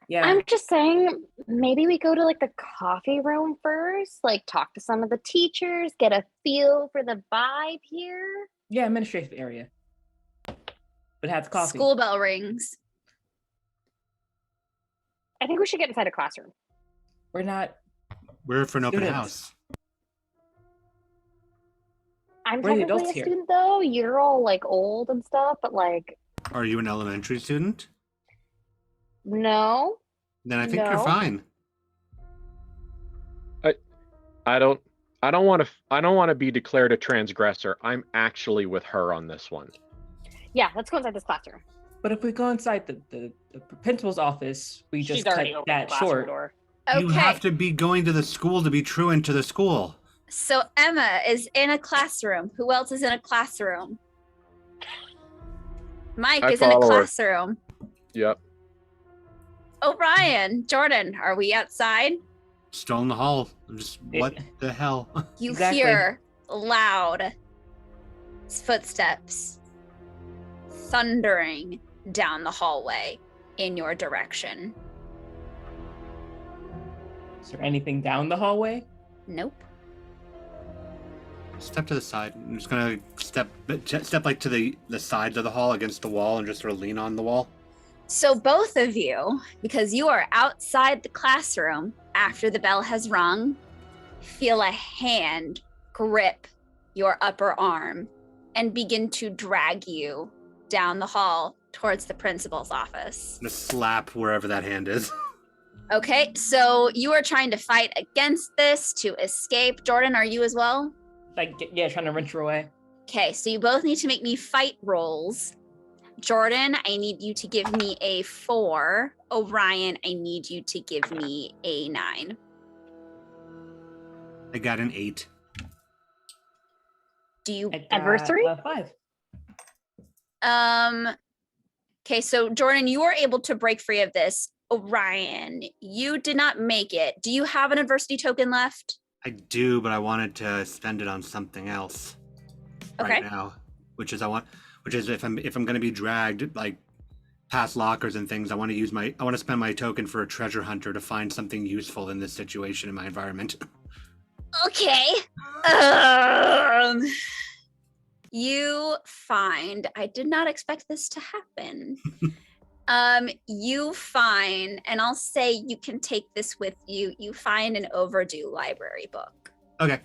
Yeah. I'm just saying maybe we go to like the coffee room first, like talk to some of the teachers, get a feel for the vibe here. Yeah, administrative area. But have coffee. School bell rings. I think we should get inside a classroom. We're not. We're for an open Students. house. I'm We're the technically adults a here. student though. You're all like old and stuff, but like Are you an elementary student? no. Then I think you're No. fine. I don't want to be declared a transgressor. I'm actually with her on this one. Yeah, let's go inside this classroom. But if we go inside the principal's office, we just She's cut already opened the that classroom short. door. Okay. You have to be going to the school to be truant to the school. So Emma is in a classroom. Who else is in a classroom? Mike I is in a follow her. classroom. Yep. O'Brien, Jordan, are we outside? Still in the hall. Just what the hell? You Exactly. hear loud footsteps thundering down the hallway in your direction. Is there anything down the hallway? Nope. Step to the side. I'm just gonna step like to the sides of the hall against the wall and just sort of lean on the wall. So both of you, because you are outside the classroom after the bell has rung, feel a hand grip your upper arm and begin to drag you down the hall towards the principal's office. I'm gonna slap wherever that hand is. Okay, so you are trying to fight against this to escape. Jordan, are you as well? Like, yeah, trying to wrench her away. Okay, so you both need to make me fight rolls. Jordan, I need you to give me a 4. O'Brien, I need you to give me a 9. I got an 8. Do you I got, Adversary? 5. Okay, so Jordan, you are able to break free of this. O'Brien, you did not make it. Do you have an adversity token left? I do, but I wanted to spend it on something else Okay. right now, which is if I'm going to be dragged like past lockers and things, I want to spend my token for a treasure hunter to find something useful in this situation in my environment. Okay. You find, I did not expect this to happen. You find, and I'll say you can take this with you. You find an overdue library book. Okay.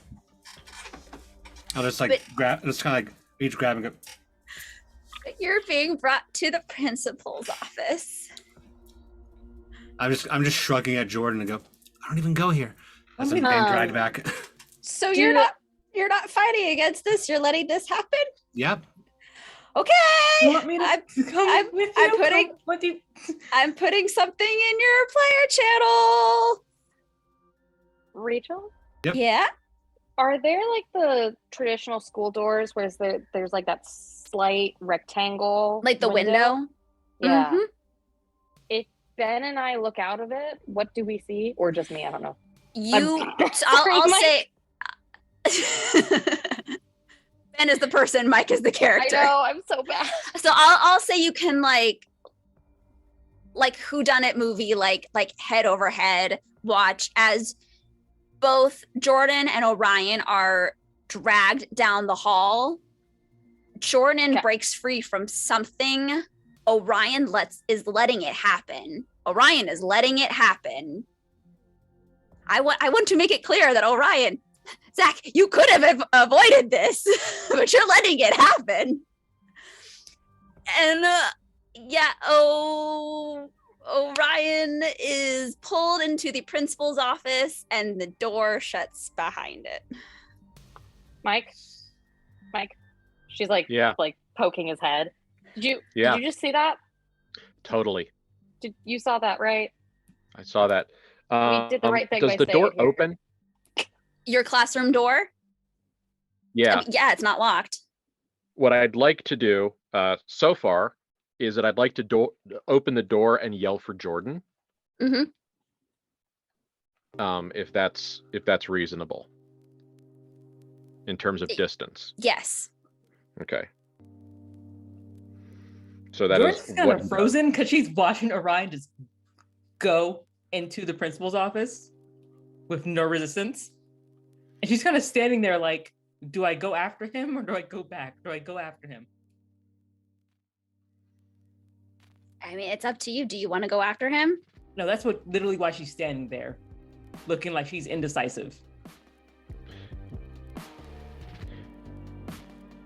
I'll just kind of like each grab and go. You're being brought to the principal's office. I'm just shrugging at Jordan and go, I don't even go here. As I'm being Um, dragged back. So Do you're not fighting against this. You're letting this happen. Yep. Okay. You want me to I'm- come I'm- with I'm you? putting- Come with you? I'm putting something in your player channel. Rachel, Yep. Yeah. are there like the traditional school doors where there's like that slight rectangle, Like the window. Yeah. Mhm. if Ben and I look out of it, what do we see? Or just me? I don't know. I'll say Ben is the person, Mike is the I character. know, I'm so bad. So I'll say you can like whodunit movie, like head over head watch as both Jordan and Orion are dragged down the hall. Jordan breaks free from something. Orion is letting it happen. Orion is letting it happen. I want to make it clear that Orion, Zach, you could have avoided this, but you're letting it happen. And Orion is pulled into the principal's office and the door shuts behind it. Mike, she's like, like poking his head. Did you just see that? Totally. You saw that, right? I saw that. We did the right thing. Does the door open? Your classroom door? Yeah. Yeah, it's not locked. What I'd like to do so far is that I'd like to open the door and yell for Jordan. Mm-hmm. If that's reasonable in terms of distance. Yes. Okay. So that Jordan's is kind of frozen because she's watching Orion just go into the principal's office with no resistance. And she's kind of standing there like, do I go after him or do I go back? Do I go after him? I mean, it's up to you. Do you want to go after him? No, that's literally why she's standing there, looking like she's indecisive.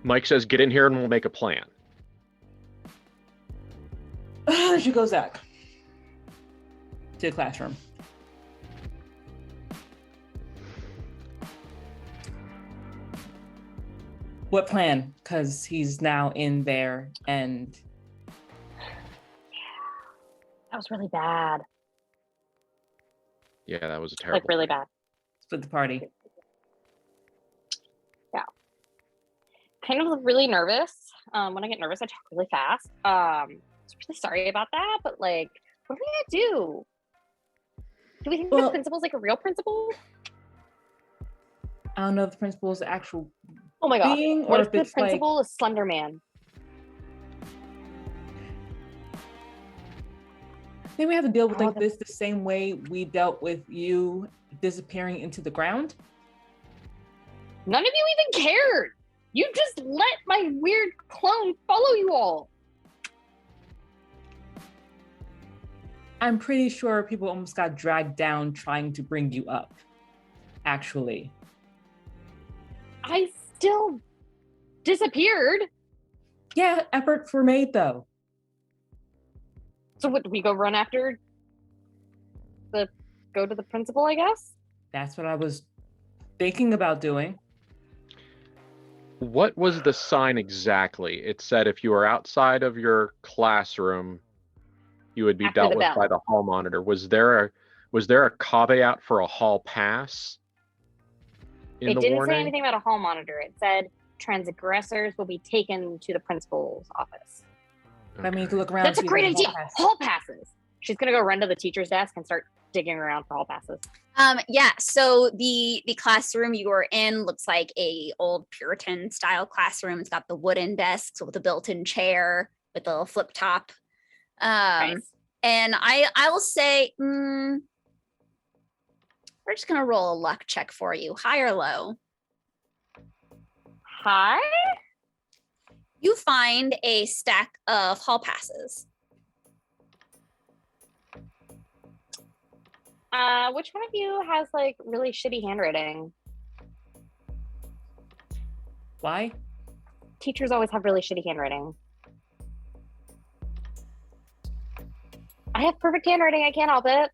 Mike says, get in here and we'll make a plan. She goes back to the classroom. What plan? Because he's now in there and... That was really bad. Yeah, that was a terrible. Like really bad. Split the party. Yeah. Kind of really nervous. When I get nervous, I talk really fast. I'm really sorry about that, but like, what are we gonna do? Do we think the principal's like a real principal? I don't know if the principal's the actual oh my god being, what or if the principal is Slender Man? Then we have to deal with like this the same way we dealt with you disappearing into the ground. None of you even cared. You just let my weird clone follow you all. I'm pretty sure people almost got dragged down trying to bring you up, actually. I still disappeared. Yeah, efforts were made though. So what, do we go run after go to the principal, I guess? That's what I was thinking about doing. What was the sign exactly? It said if you were outside of your classroom, you would be dealt with by the hall monitor. Was there a caveat for a hall pass? It didn't say anything about a hall monitor. It said transgressors will be taken to the principal's office. I mean, you can look around. That's a great idea. Hall passes. She's gonna go run to the teacher's desk and start digging around for hall passes. Yeah. So the classroom you were in looks like a old Puritan style classroom. It's got the wooden desks with a built-in chair with a flip top. Nice. And I will say, we're just gonna roll a luck check for you, high or low. High. You find a stack of hall passes. Which one of you has like really shitty handwriting? Why? Teachers always have really shitty handwriting. I have perfect handwriting. I can't help it.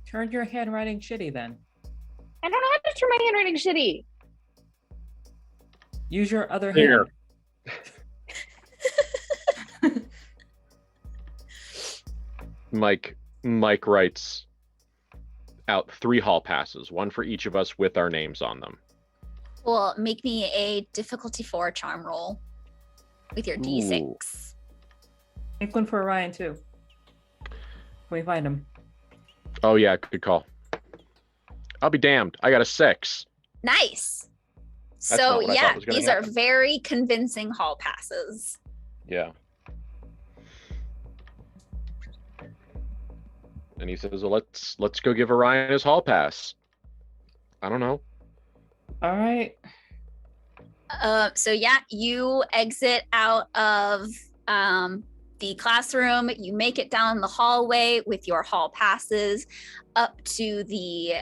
Turn your handwriting shitty then. I don't know how to turn my handwriting shitty. Use your other hand. Mike writes out 3 hall passes, one for each of us with our names on them. Well, make me a difficulty 4 charm roll with your D6. Make one for Orion too. Can we find him? Oh yeah, good call. I'll be damned. I got a 6. Nice. That's So not what I yeah, thought was gonna these are happen. very convincing hall passes. Yeah. And he says, well, let's go give Orion his hall pass. I don't know. All right. So yeah, you exit out of the classroom. You make it down the hallway with your hall passes up to the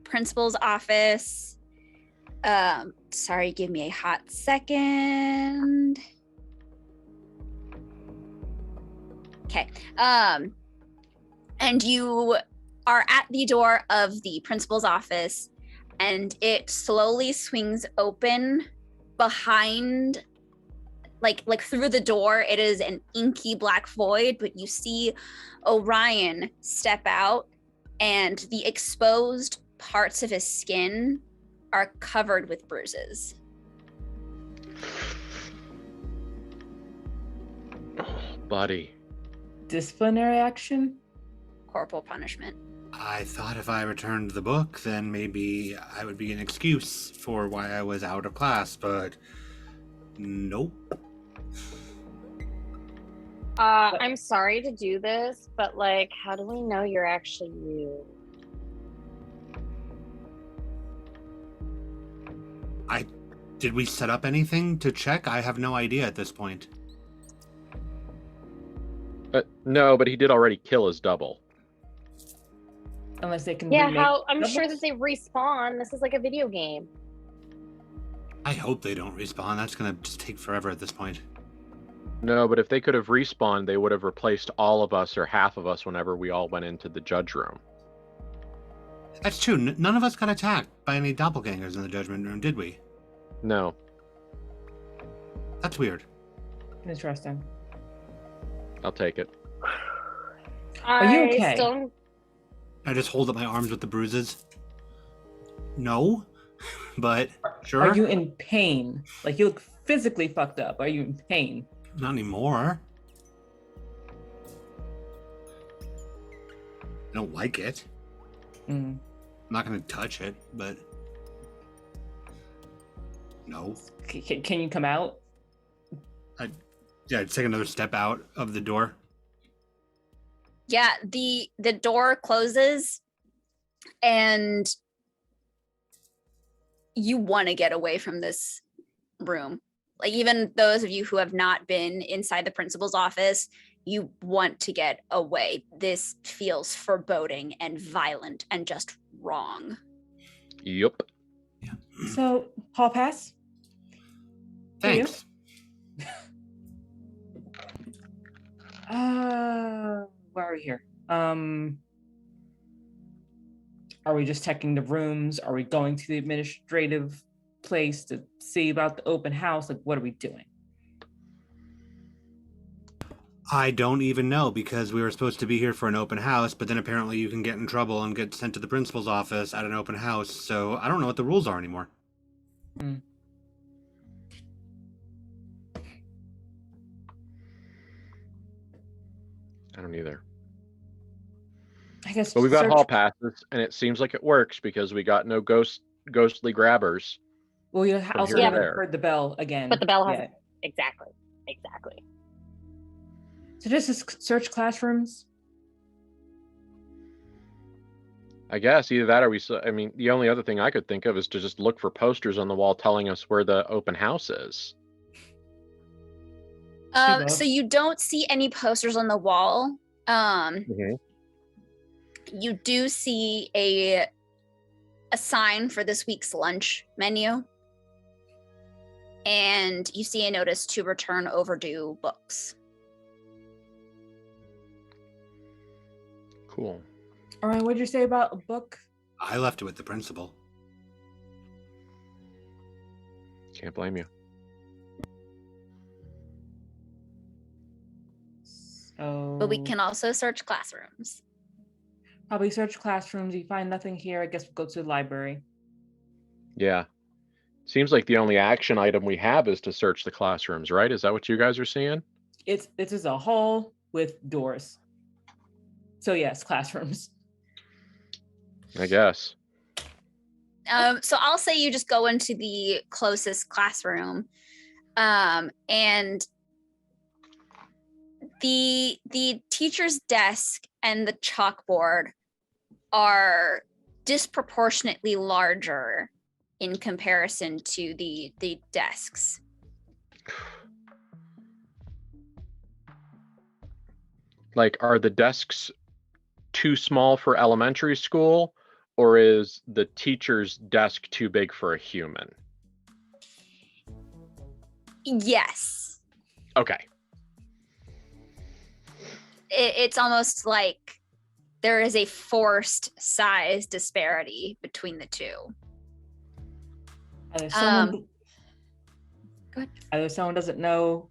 principal's office. Sorry, give me a hot second. Okay. And you are at the door of the principal's office, and it slowly swings open behind, like through the door. It is an inky black void, but you see Orion step out, and the exposed parts of his skin are covered with bruises. Oh, buddy. Disciplinary action? Corporal punishment. I thought if I returned the book, then maybe I would be an excuse for why I was out of class, but nope. I'm sorry to do this, but like, how do we know you're actually you? Did we set up anything to check? I have no idea at this point. No, but he did already kill his double. Unless they can Yeah, remake how I'm sure doubles? that they respawn. This is like a video game. I hope they don't respawn. That's gonna just take forever at this point. No, but if they could have respawned, they would have replaced all of us or half of us whenever we all went into the judge room. That's true. None of us got attacked by any doppelgangers in the judgment room, did we? No. That's weird. Interesting. I'll take it. Are you okay? Still... I just hold up my arms with the bruises. No, but sure. Are you in pain? Like, you look physically fucked up. Are you in pain? Not anymore. I don't like it. Mm. I'm not gonna touch it, but no. Can you come out? Yeah, I'd take another step out of the door. Yeah, the door closes, and you want to get away from this room. Like, even those of you who have not been inside the principal's office, you want to get away. This feels foreboding and violent and just wrong. Yup. Yeah. So, hall pass? For you? Thanks. Where are we here? Are we just checking the rooms? Are we going to the administrative place to see about the open house? Like, what are we doing? I don't even know, because we were supposed to be here for an open house, but then apparently you can get in trouble and get sent to the principal's office at an open house, so I don't know what the rules are anymore. Mm. I don't either. I guess. But we've got search- hall passes, and it seems like it works because we got no ghostly grabbers. Well, you from also here to haven't there. heard the bell again. But the bell has yet. exactly. So just search classrooms. I guess either that or I mean, the only other thing I could think of is to just look for posters on the wall telling us where the open house is. So you don't see any posters on the wall. You do see a sign for this week's lunch menu. And you see a notice to return overdue books. Cool. All right, what'd you say about a book? I left it with the principal. Can't blame you. So, But we can also search classrooms. probably search classrooms. You find nothing here. I guess we'll go to the library. Yeah. Seems like the only action item we have is to search the classrooms, right? Is that what you guys are seeing? This is a hall with doors. So yes, classrooms. I guess. So I'll say you just go into the closest classroom, and the teacher's desk and the chalkboard are disproportionately larger in comparison to the desks. Like, are the desks too small for elementary school, or is the teacher's desk too big for a human? Yes. Okay. It's almost like there is a forced size disparity between the two. Either someone, Go ahead. either someone doesn't know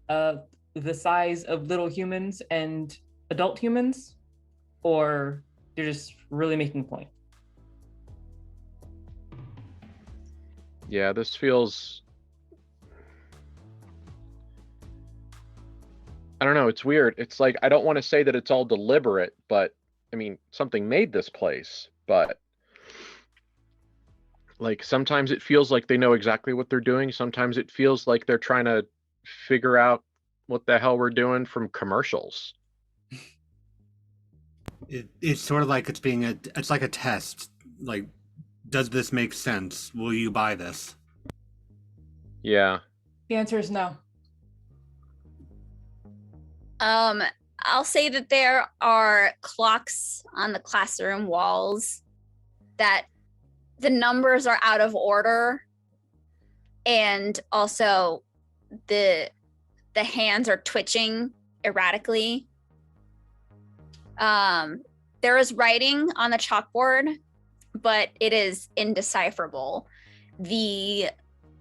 the size of little humans and adult humans, or they're just really making a point. Yeah, this feels... I don't know, it's weird. It's like, I don't want to say that it's all deliberate, but I mean, something made this place, but like sometimes it feels like they know exactly what they're doing. Sometimes it feels like they're trying to figure out what the hell we're doing from commercials. It's sort of like it's like a test. Like, does this make sense? Will you buy this? Yeah. The answer is no. I'll say that there are clocks on the classroom walls that the numbers are out of order, and also the hands are twitching erratically. There is writing on the chalkboard, but it is indecipherable. The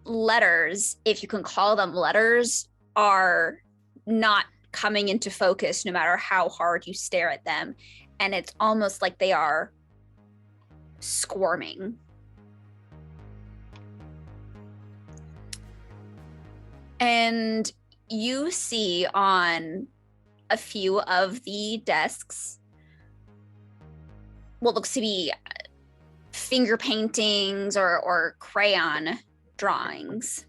letters, if you can call them letters, are not coming into focus no matter how hard you stare at them, and it's almost like they are squirming. And you see on a few of the desks what looks to be finger paintings or crayon drawings.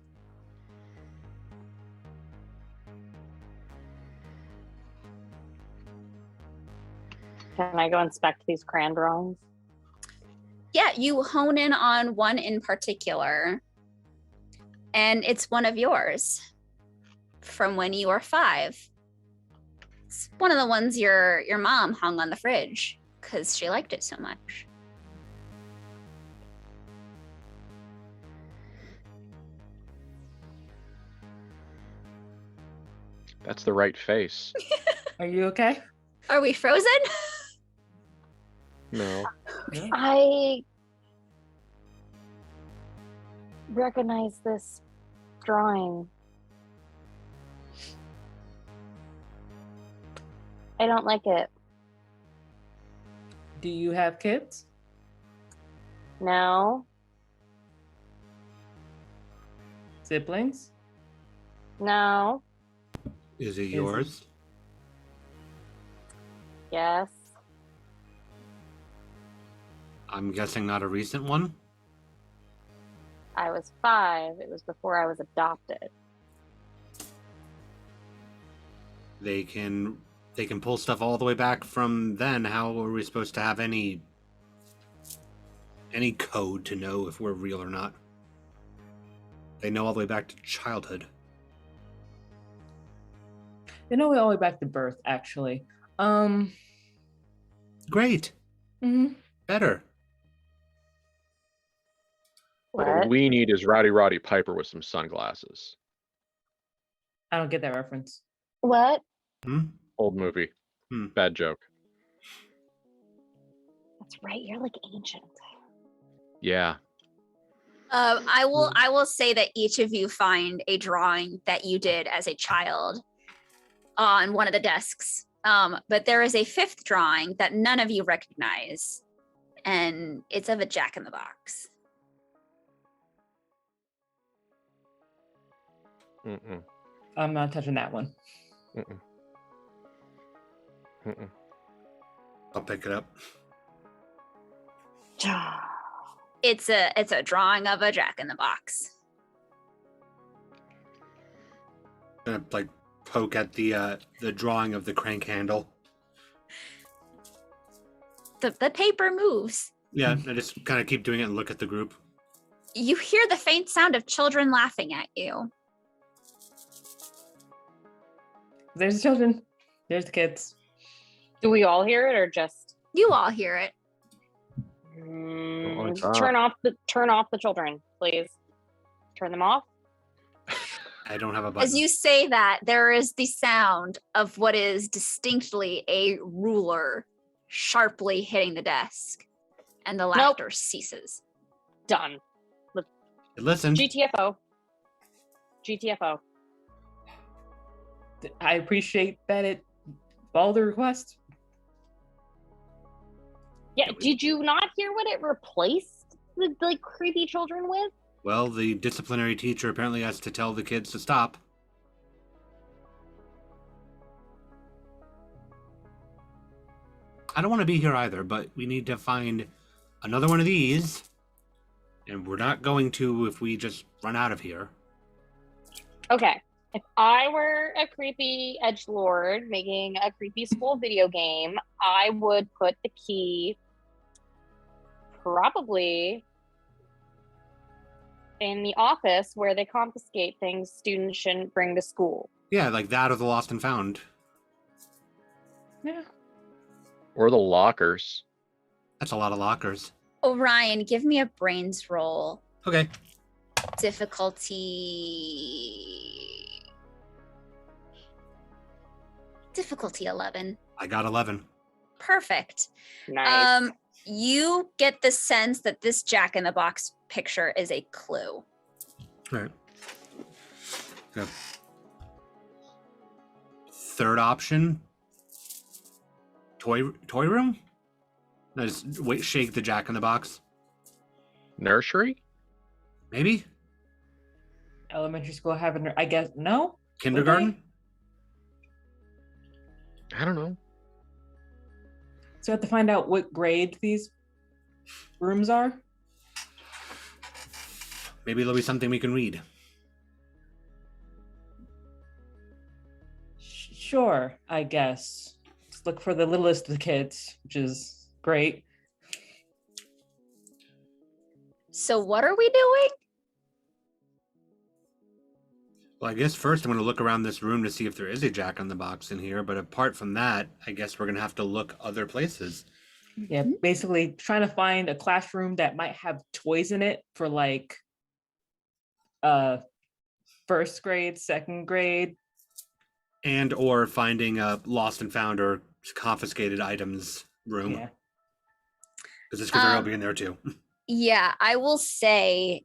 Can I go inspect these crayon drawings? Yeah, you hone in on one in particular, and it's one of yours from when you were 5. It's one of the ones your mom hung on the fridge because she liked it so much. That's the right face. Are you okay? Are we frozen? No. No? I recognize this drawing. I don't like it. Do you have kids? No, Siblings? no, Is it yours? yes. I'm guessing not a recent one. I was 5. It was before I was adopted. They can pull stuff all the way back from then. How are we supposed to have any code to know if we're real or not? They know all the way back to childhood. They know all the way back to birth, actually. Great. Mhm. Better. What What? we need is Roddy Piper with some sunglasses. I don't get that reference. What? Hmm? Old movie. Hmm. Bad joke. That's right. You're like ancient. Yeah. I will say that each of you find a drawing that you did as a child on one of the desks. But there is a 5th drawing that none of you recognize, and it's of a Jack-in-the-Box. Mm-mm. I'm not touching that one. Mm-mm. Mm-mm. I'll pick it up. It's a drawing of a Jack-in-the-Box. Gonna like poke at the drawing of the crank handle. The paper moves. Yeah, I just kind of keep doing it and look at the group. You hear the faint sound of children laughing at you. There's the children. There's the kids. Do we all hear it or just You all hear it. like that. turn off the children, please? Turn them off. I don't have a button. As you say that, there is the sound of what is distinctly a ruler sharply hitting the desk, and the laughter ceases. Done. Listen. GTFO. GTFO. I appreciate that it followed the request. Yeah, did you not hear what it replaced the like creepy children with? Well, the disciplinary teacher apparently has to tell the kids to stop. I don't want to be here either, but we need to find another one of these. And we're not going to if we just run out of here. Okay. If I were a creepy edgelord making a creepy school video game, I would put the key probably in the office where they confiscate things students shouldn't bring to school. Yeah, like that or the lost and found. Yeah. Or the lockers. That's a lot of lockers. Orion, give me a brains roll. Okay. Difficulty 11. I got 11. Perfect. Nice. You get the sense that this Jack-in-the-Box picture is a clue. All right. Okay. Third option. Toy room? No, just wait, shake the Jack-in-the-Box. Nursery? Maybe? Elementary school having, I guess, no? Kindergarten? I don't know. So I have to find out what grade these rooms are. Maybe there'll be something we can read. Sure, I guess. Let's look for the littlest of the kids, which is great. So what are we doing? Well, I guess first I'm going to look around this room to see if there is a Jack-in-the-Box in here. But apart from that, I guess we're going to have to look other places. Yeah, basically trying to find a classroom that might have toys in it for like first grade, second grade. And or finding a lost and found or confiscated items room. Yeah. Because this could very well be in there too. Yeah, I will say,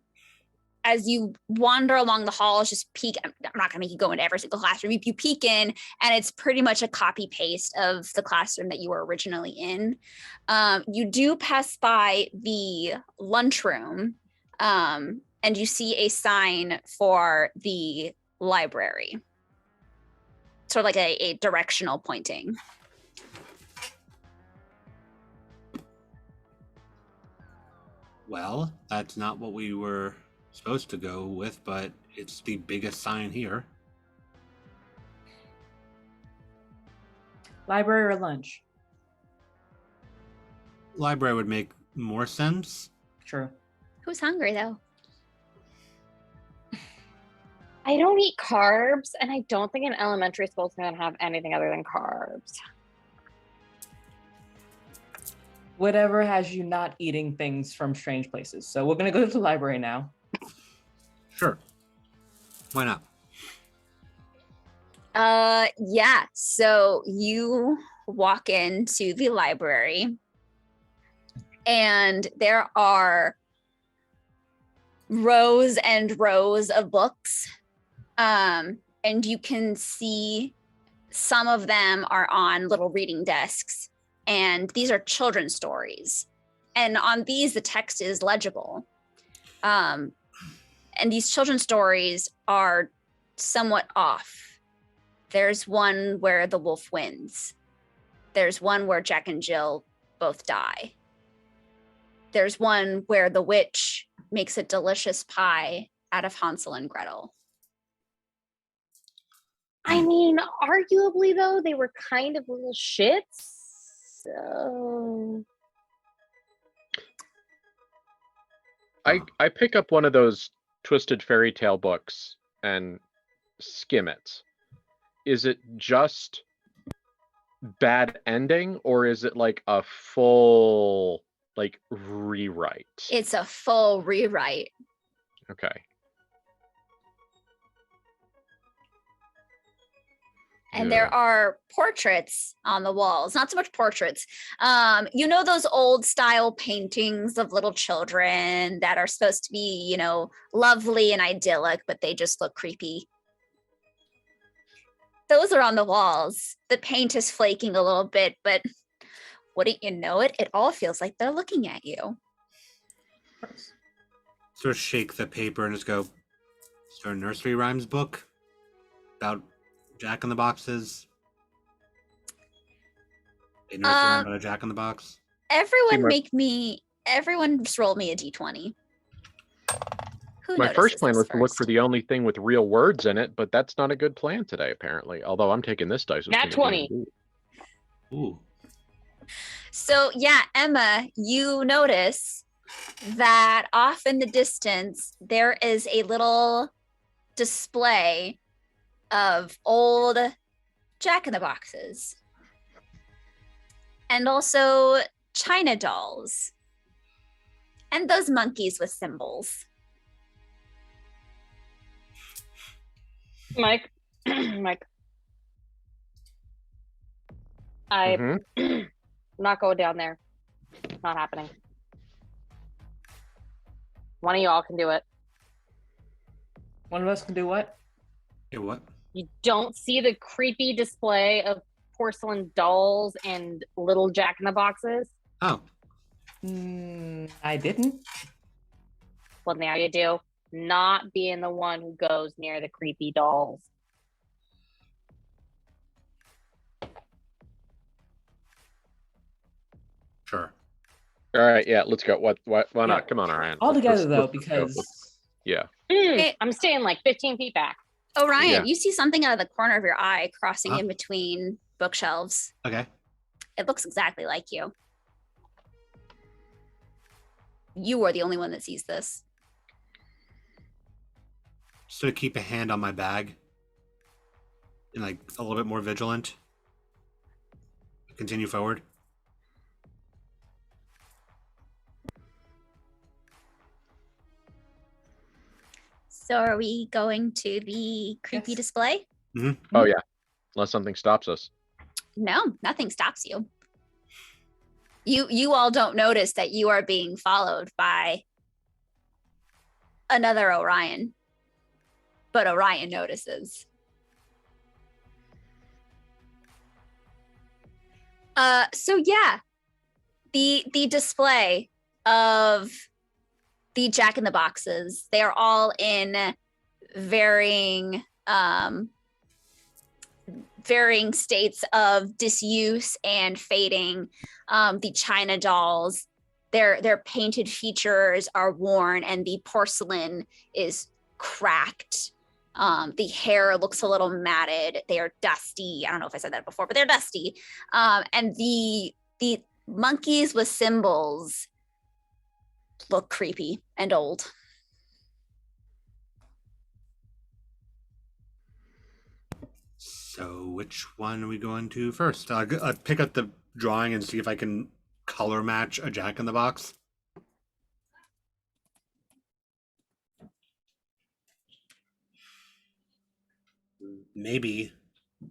as you wander along the halls, just peek. I'm not going to make you go into every single classroom. You peek in, and it's pretty much a copy paste of the classroom that you were originally in. You do pass by the lunchroom, and you see a sign for the library. Sort of like a directional pointing. Well, that's not what we were supposed to go with, but it's the biggest sign here. Library or lunch? Library would make more sense. True. Who's hungry though? I don't eat carbs, and I don't think an elementary school is going to have anything other than carbs. Whatever has you not eating things from strange places. So we're going to go to the library now. Sure. Why not? Yeah. So you walk into the library, and there are rows and rows of books. And you can see some of them are on little reading desks, and these are children's stories. And on these, the text is legible. And these children's stories are somewhat off. There's one where the wolf wins. There's one where Jack and Jill both die. There's one where the witch makes a delicious pie out of Hansel and Gretel. I mean, arguably though, they were kind of little shits. So I pick up one of those twisted fairy tale books and skim it. Is it just bad ending, or is it like a full like rewrite? It's a full rewrite. Okay. And there are portraits on the walls, not so much portraits. You know, those old style paintings of little children that are supposed to be, you know, lovely and idyllic, but they just look creepy. Those are on the walls. The paint is flaking a little bit, but wouldn't you know it? It all feels like they're looking at you. Sort of shake the paper and just go, is there a nursery rhymes book about Jack in the Boxes? A nursery rhyme about a Jack in the Box? Everyone just roll me a d20. My first plan was to look for the only thing with real words in it, but that's not a good plan today, apparently. Although I'm taking this dice. Nat 20. Ooh. So yeah, Emma, you notice that off in the distance, there is a little display of old Jack-in-the-Boxes. And also China dolls. And those monkeys with symbols. Mike, I'm not going down there. Not happening. One of y'all can do it. One of us can do what? Hey, what? You don't see the creepy display of porcelain dolls and little Jack-in-the-Boxes? Oh. I didn't. Well, now you do. Not being the one who goes near the creepy dolls. Sure. All right, yeah, let's go. Why not? Come on, Orion. All together though, Let's go. because Yeah. I'm staying like 15 feet back. Orion, Yeah. you see something out of the corner of your eye crossing Huh? in between bookshelves. Okay. It looks exactly like you. You are the only one that sees this. Sort of keep a hand on my bag. And like a little bit more vigilant. Continue forward. So are we going to the creepy Yes. display? Oh yeah. Unless something stops us. No, nothing stops you. You all don't notice that you are being followed by another Orion. But Orion notices. So yeah, the display of the Jack-in-the-Boxes, they are all in varying states of disuse and fading. The China dolls, their painted features are worn and the porcelain is cracked. The hair looks a little matted. They are dusty. I don't know if I said that before, but they're dusty. And the monkeys with symbols look creepy and old. So which one are we going to first? I'll pick up the drawing and see if I can color match a Jack-in-the-Box. Maybe.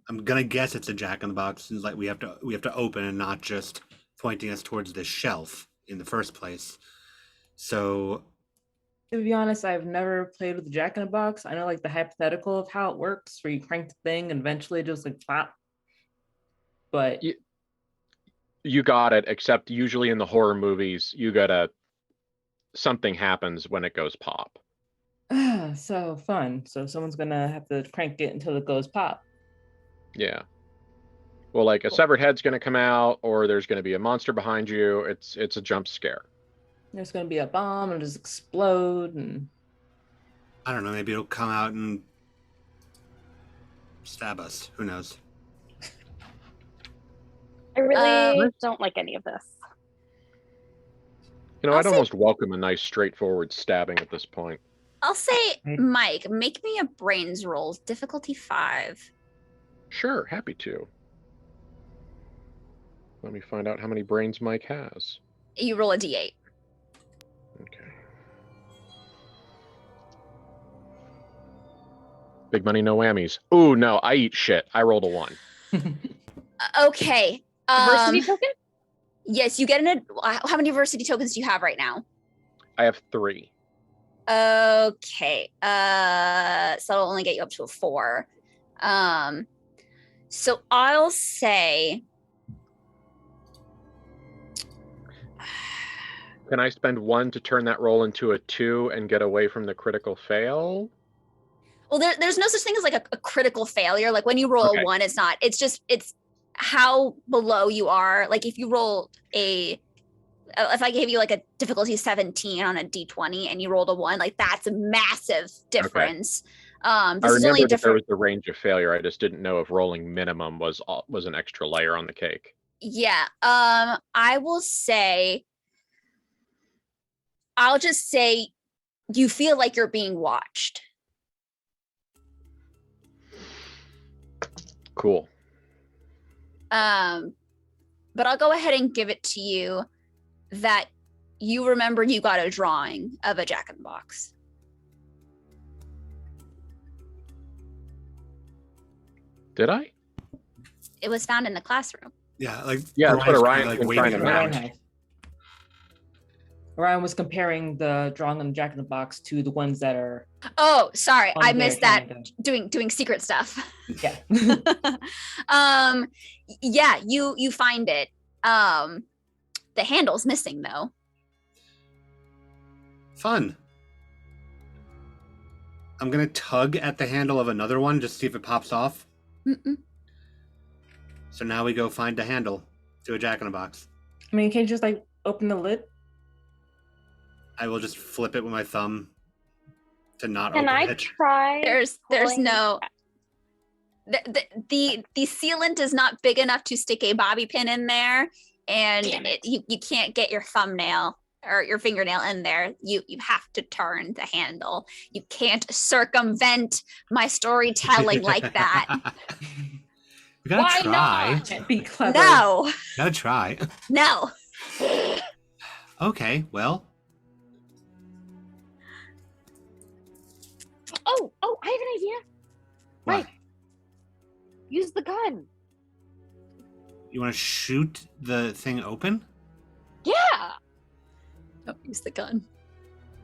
I'm gonna guess it's a Jack-in-the-Box, since like we have to open and not just pointing us towards this shelf in the first place. So To be honest, I've never played with the Jack-in-a-Box. I know like the hypothetical of how it works, where you crank the thing and eventually it just like flap. But You got it, except usually in the horror movies, something happens when it goes pop. so fun. So someone's gonna have to crank it until it goes pop. Yeah. Well, like a severed head's going to come out, or there's going to be a monster behind you. It's a jump scare. There's going to be a bomb and just explode, and I don't know. Maybe it'll come out and stab us. Who knows? I really don't like any of this. You know, I'll I'd say- almost welcome a nice straightforward stabbing at this point. I'll say, Right. Mike, make me a brains roll, difficulty 5. Sure, happy to. Let me find out how many brains Mike has. You roll a d8. Okay. Big money, no whammies. Ooh, no, I eat shit. I rolled a 1. Okay. Diversity token? Yes, you get how many diversity tokens do you have right now? I have 3. Okay. So it'll only get you up to a 4. So I'll say Can I spend 1 to turn that roll into a 2 and get away from the critical fail? well, there's no such thing as like a critical failure. Like when you roll Okay. a 1, it's how below you are. Like if you roll if I gave you like a difficulty 17 on a d20 and you rolled a 1, like that's a massive difference. I This is only remember that there different. was the range of failure. I just didn't know if rolling minimum was an extra layer on the cake. Yeah. I will say, I'll just say you feel like you're being watched. Cool. But I'll go ahead and give it to you that you remember you got a drawing of a Jack-in-the-Box. Did I? It was found in the classroom. Yeah, like Yeah, that's what Orion's Orion's kinda, been trying waving to around. match. Orion was comparing the drawing on the Jack in the Box to the ones that are Oh, sorry, on I there missed that. trying to- Doing secret stuff. Yeah. Yeah, you find it. The handle's missing though. Fun. I'm gonna tug at the handle of another one just to see if it pops off. Mm-mm. So now we go find the handle to a Jack-in-the-Box. I mean, can you just like open the lid? I will just flip it with my thumb to not Can open I it. try? There's pulling- no the sealant is not big enough to stick a bobby pin in there, and Damn it. you can't get your thumbnail or your fingernail in there. You have to turn the handle. You can't circumvent my storytelling like that. We gotta Why try. not? Can't be clever. No, Gotta try. no. Okay, well, Oh, I have an idea. what? Right. Use the gun. You want to shoot the thing open? Yeah. Don't use the gun.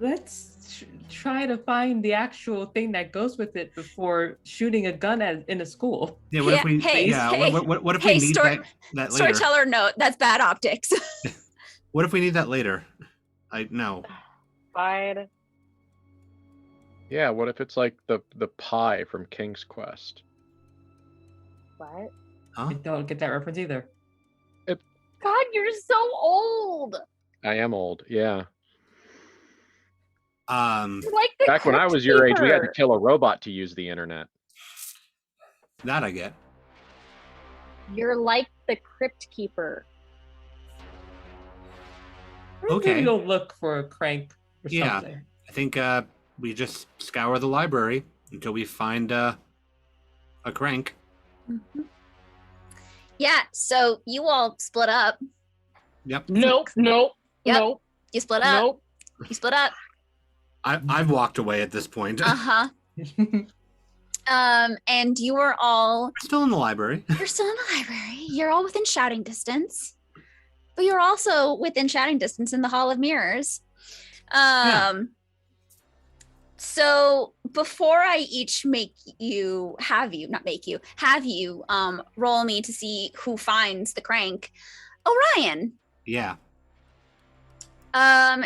Let's try to find the actual thing that goes with it before shooting a gun in a school. Yeah. What if we? Hey, yeah. hey, what if hey, we need story- that later? Storyteller note. That's bad optics. What if we need that later? I no. Fine. Yeah, what if it's like the pie from King's Quest? What? Huh? I don't get that reference either. God, you're so old. I am old, yeah. You're like the Back when I Crypt was your age, we had to Keeper. kill a robot to use the internet. That I get. You're like the Crypt Keeper. Okay. Maybe go look for a crank or Yeah. something. I think we just scour the library until we find a crank. Yeah. So you all split up. Yep. Nope. Nope. Yep. Nope. You split up. Nope. You split up. I've walked away at this point. Uh huh. And you are all We're still in the library. you're still in the library. You're all within shouting distance, but you're also within shouting distance in the Hall of Mirrors. So before I each have you roll me to see who finds the crank. Orion, Yeah.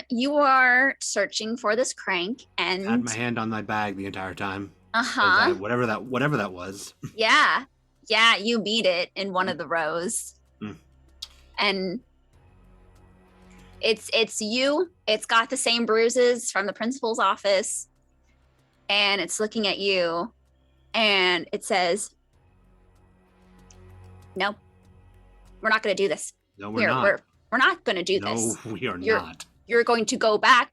you are searching for this crank Had and my hand on my bag the entire time. uh-huh. Whatever that was. Yeah. Yeah, you beat it in one of the rows. Mm. And it's you. It's got the same bruises from the principal's office. And it's looking at you. And it says, no, we're not going to do this. No, we're not. We're not going to do No, this. we are not. You're going to go back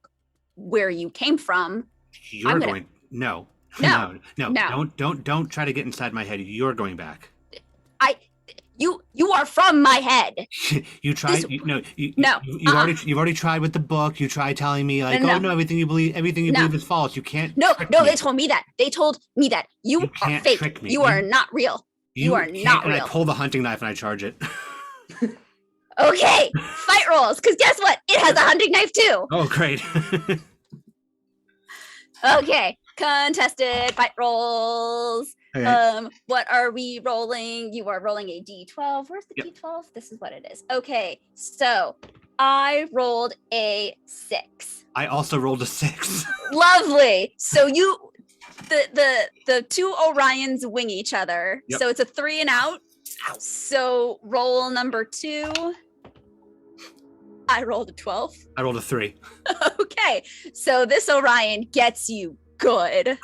where you came from. You're going. No. No. Don't try to get inside my head. You're going back. You are from my head. You tried. You've already tried with the book. You tried telling me like, No. oh no, everything you believe is false. You can't. No, trick me. they told me that. They told me that you are can't fake. trick me. You are not real. You are not And real. I pull the hunting knife and I charge it. Okay, fight rolls. Because guess what? It has a hunting knife too. Oh, great. Okay, contested fight rolls. Okay. What are we rolling? You are rolling a d12. Where's the Yep. d12? This is what it is. Okay, so I rolled a 6. I also rolled a 6. Lovely. So the two Orions wing each other. Yep. So it's a 3 and out. So roll number 2. I rolled a 12. I rolled a 3. Okay. So this Orion gets you good.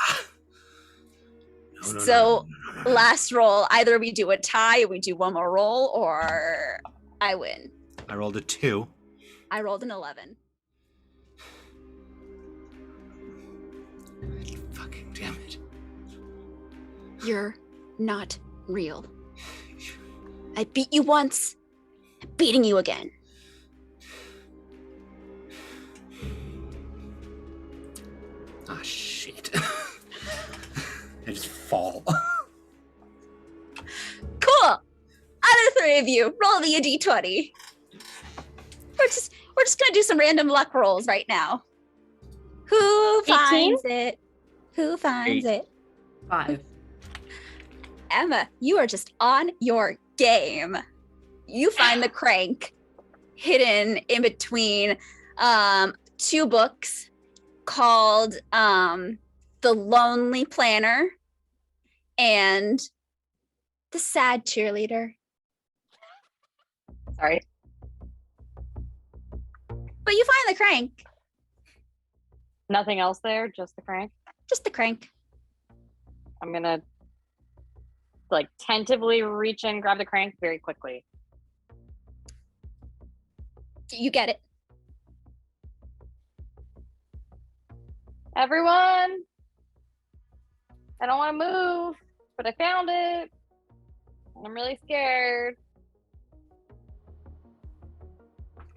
So last roll, either we do a tie, or we do one more roll, or I win. I rolled a 2. I rolled an 11. Fucking damn it. You're not real. I beat you once. I'm beating you again. Ah, shit. I just fall. Cool. Other 3 of you, roll the d20. We're just gonna do some random luck rolls right now. Who 18? finds it? Who finds 8. it? 5. Emma, you are just on your game. You find the crank hidden in between 2 books called The Lonely Planner and The Sad Cheerleader. Sorry. But you find the crank. Nothing else there, just the crank. Just the crank. I'm gonna like tentatively reach in, grab the crank very quickly. You get it. Everyone, I don't want to move, but I found it. I'm really scared.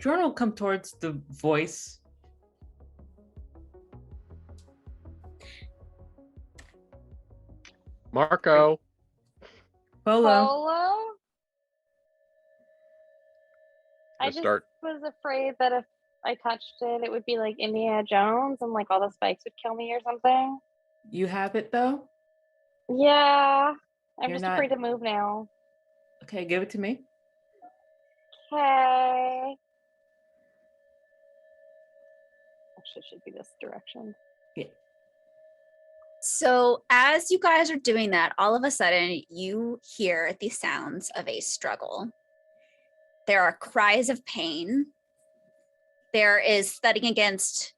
Jordan will come towards the voice. Marco. Polo. Polo? I Let's just start. was afraid that if I touched it, it would be like Indiana Jones and like all the spikes would kill me or something. You have it though? Yeah. I'm You're just not- afraid to move now. Okay, give it to me. Okay. Actually, it should be this direction. So as you guys are doing that, all of a sudden you hear the sounds of a struggle. There are cries of pain. There is thudding against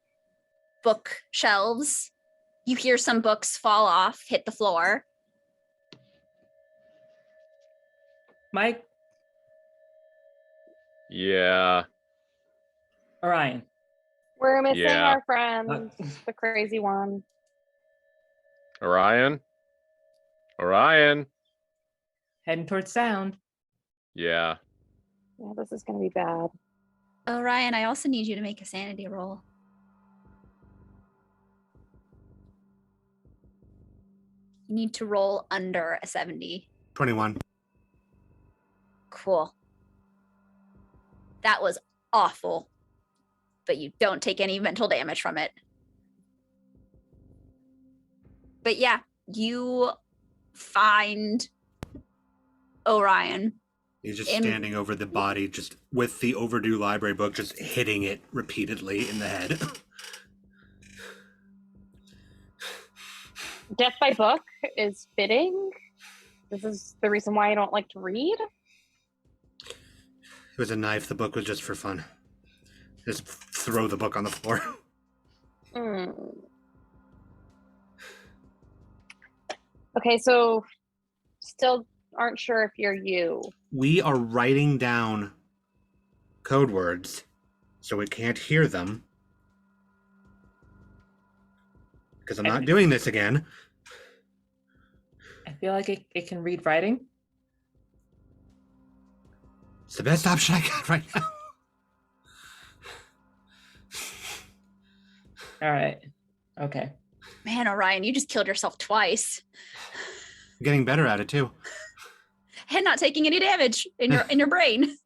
bookshelves. You hear some books fall off, hit the floor. Mike, Yeah. Orion. We're missing Yeah. our friend, the crazy one. Orion. Orion. Heading towards sound. Yeah. Yeah, this is gonna be bad. Oh, Ryan, I also need you to make a sanity roll. You need to roll under a 70. 21. Cool. That was awful, but you don't take any mental damage from it. But yeah, you find Orion. He's just In- standing over the body, just with the overdue library book, just hitting it repeatedly in the head. Death by book is fitting. This is the reason why I don't like to read? It was a knife. The book was just for fun. Just throw the book on the floor. Okay, so still aren't sure if you're you. We are writing down code words so we can't hear them. Because I'm not doing this again. I feel like it can read writing. It's the best option I got right now. All right. Okay. Man, Orion, you just killed yourself twice. I'm getting better at it too. And not taking any damage in your brain.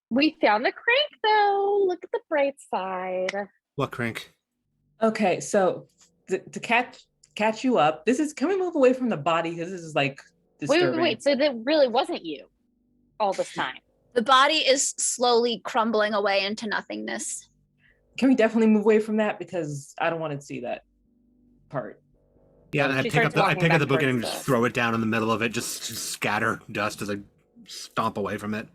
We found the crank though. Look at the bright side. What crank? Okay, so to catch you up, can we move away from the body? Because this is like disturbing. Wait. So that really wasn't you all this time. The body is slowly crumbling away into nothingness. Can we definitely move away from that? Because I don't want to see that part. Yeah, and I She pick up starts the walking book back and towards just the- throw it down in the middle of it, just to scatter dust as I stomp away from it.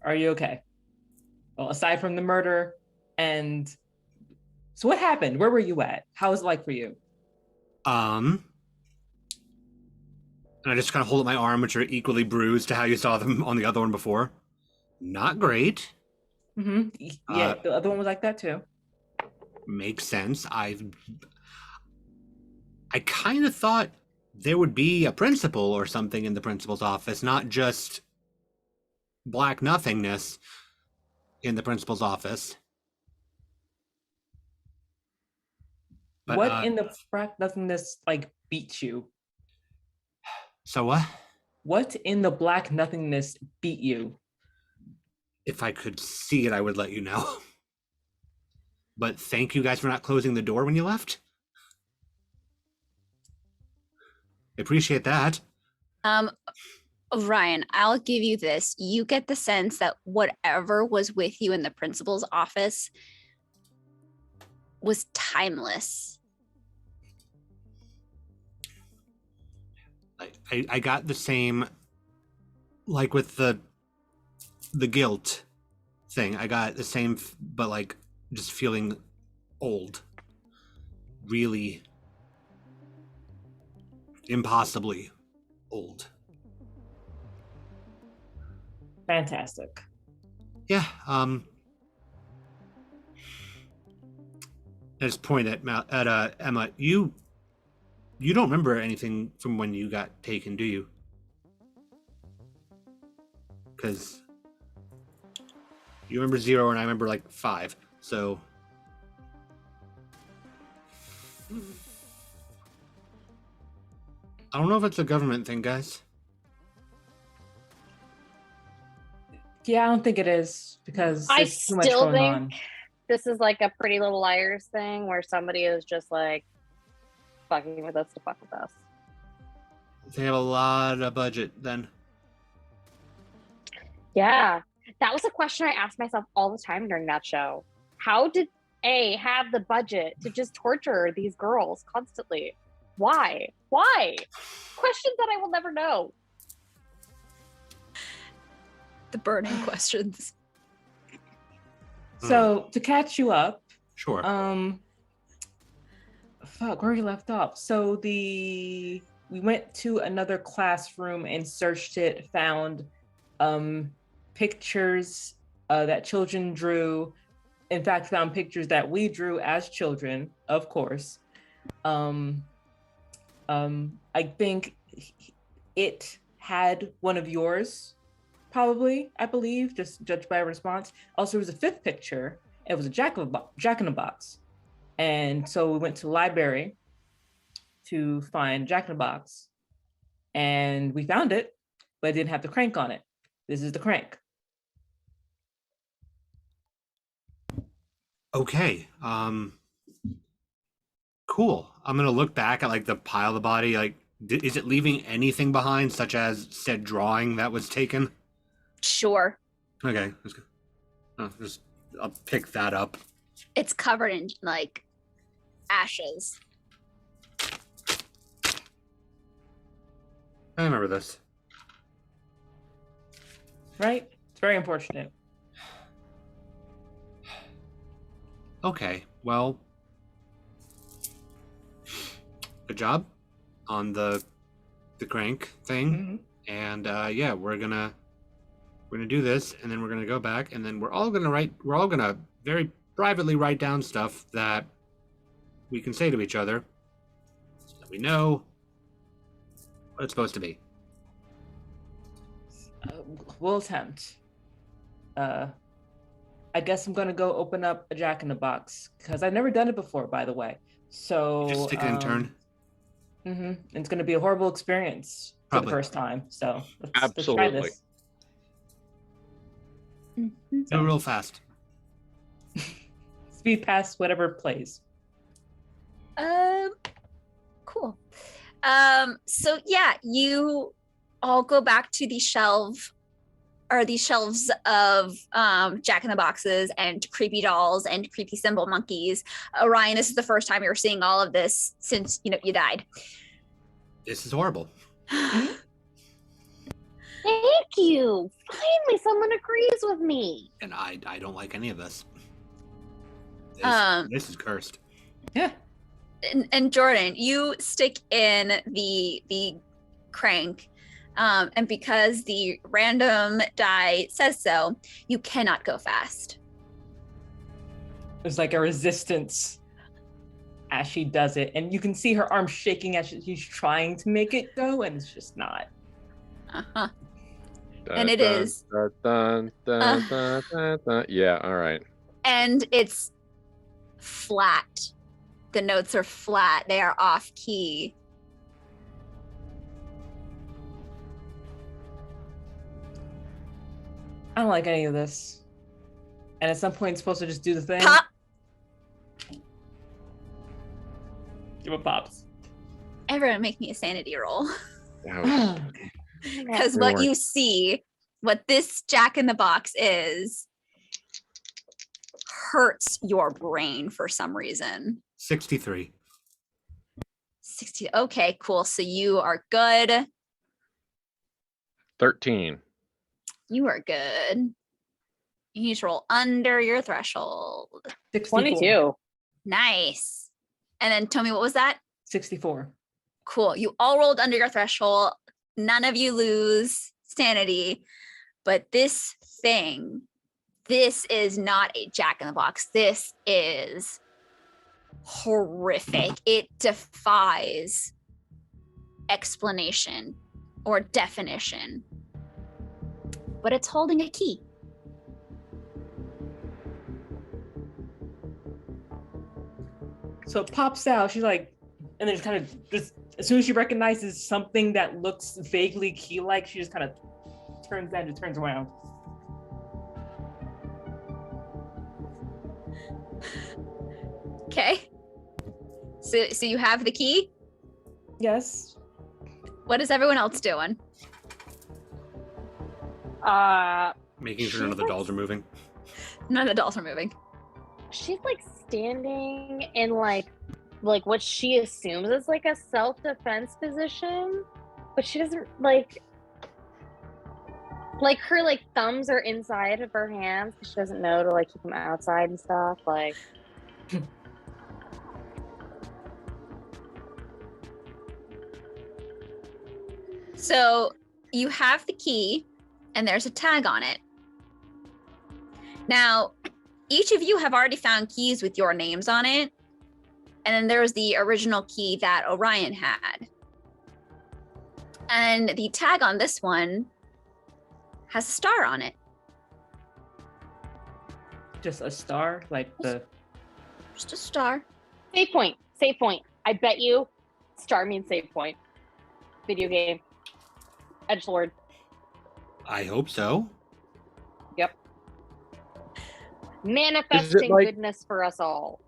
Are you okay? Well, aside from the murder, and so what happened? Where were you at? How was it like for you? And I just kind of hold up my arm, which are equally bruised to how you saw them on the other one before. Not great. Mm-hmm. Yeah, the other one was like that too. Makes sense. I kind of thought there would be a principal or something in the principal's office, not just black nothingness in the principal's office. But, what in the black nothingness like beat you? So what? What in the black nothingness beat you? If I could see it, I would let you know. But thank you guys for not closing the door when you left. Appreciate that. Ryan, I'll give you this. You get the sense that whatever was with you in the principal's office was timeless. I got the same, like with the guilt thing. I got the same, but like just feeling old, really impossibly old. Fantastic. Yeah. I just point at Emma. You don't remember anything from when you got taken, do you? Because you remember 0 and I remember like 5. So I don't know if it's a government thing, guys. Yeah, I don't think it is because I there's too much still going think on. this is like a Pretty Little Liars thing where somebody is just like fucking with us to fuck with us. They have a lot of budget then. Yeah, that was a question I asked myself all the time during that show. How did A have the budget to just torture these girls constantly? Why? Questions that I will never know. The burning questions. So to catch you up, Sure. fuck, where we left off. So we went to another classroom and searched it, found pictures that children drew. In fact, found pictures that we drew as children, of course. I think it had one of yours, probably, I believe, just judged by a response. Also, there was a 5th picture. It was a jack in a box. And so we went to the library to find Jack in the Box, and we found it, but it didn't have the crank on it. This is the crank. Okay. Cool. I'm gonna look back at like the pile of the body. Like, is it leaving anything behind, such as said drawing that was taken? Sure. Okay. That's good. I'll pick that up. It's covered in like ashes. I remember this. Right? It's very unfortunate. Okay, well, good job on the crank thing, and yeah, we're gonna do this, and then we're gonna go back, and then we're all gonna very privately write down stuff that we can say to each other, so that we know what it's supposed to be. We'll attempt. I guess I'm gonna go open up a Jack in the Box because I've never done it before, by the way. So Just stick it in turn. It's gonna be a horrible experience for Probably. the first time. So let's try Absolutely. this. Go real fast. Speed past whatever plays. Cool. So yeah, you all go back to the shelves of Jack in the Boxes and creepy dolls and creepy symbol monkeys. Orion, this is the first time you're seeing all of this since you died. This is horrible. Thank you. Finally, someone agrees with me. And I don't like any of this. This is cursed. Yeah. And Jordan, you stick in the crank. And because the random die says so, you cannot go fast. There's like a resistance as she does it. And you can see her arm shaking as she's trying to make it go, and it's just not. Uh-huh. And it is. Yeah, all right. And it's flat. The notes are flat. They are off key. I don't like any of this. And at some point, it's supposed to just do the thing. Pop! Give it pops. Everyone make me a sanity roll. Ouch. Because what you see, what this Jack in the Box is, hurts your brain for some reason. 63. 60. Okay, cool. So you are good. 13. You are good. You need to roll under your threshold. 64. 22. Nice. And then tell me, what was that? 64. Cool. You all rolled under your threshold. None of you lose sanity. But this thing, this is not a Jack in the Box. This is horrific. It defies explanation or definition. But it's holding a key. So it pops out. She's like, and then just kind of just as soon as she recognizes something that looks vaguely key-like, she just kind of turns that and turns around. Okay. So you have the key? Yes. What is everyone else doing? Making sure none of the dolls are moving. None of the dolls are moving. She's like standing in like what she assumes is like a self-defense position, but she doesn't like her like thumbs are inside of her hands because she doesn't know to like keep them outside and stuff. Like So you have the key and there's a tag on it. Now, each of you have already found keys with your names on it. And then there's the original key that Orion had. And the tag on this one has a star on it. Just a star, like the. Just a star. save point. Save point. I bet you star means save point. Video game. Edgelord. I hope so. Yep. Manifesting like- goodness for us all.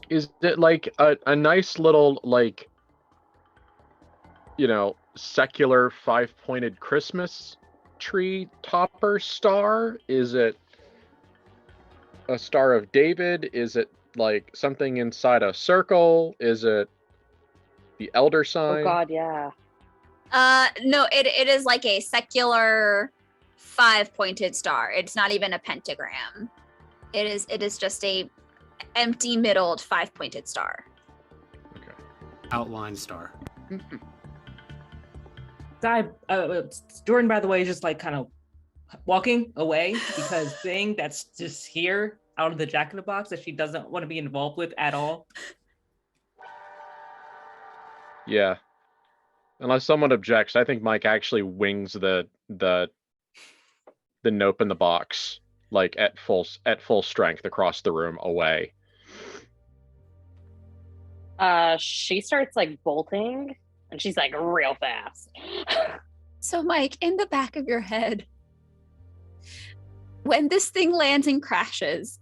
Is it like a nice little, like, secular 5-pointed Christmas tree topper star? Is it a Star of David? Is it like something inside a circle? Is it the Elder Oh Sign? God, yeah. No, it is like a secular 5-pointed star. It's not even a pentagram. It is just a empty middled 5-pointed star. Outline star. Mhm. Jordan, by the way, is just like kind of walking away because thing that's just here out of the Jack in the Box that she doesn't want to be involved with at all. Yeah. Unless someone objects, I think Mike actually wings the nope in the box like at full strength across the room away. She starts like bolting, and she's like real fast. So, Mike, in the back of your head, when this thing lands and crashes,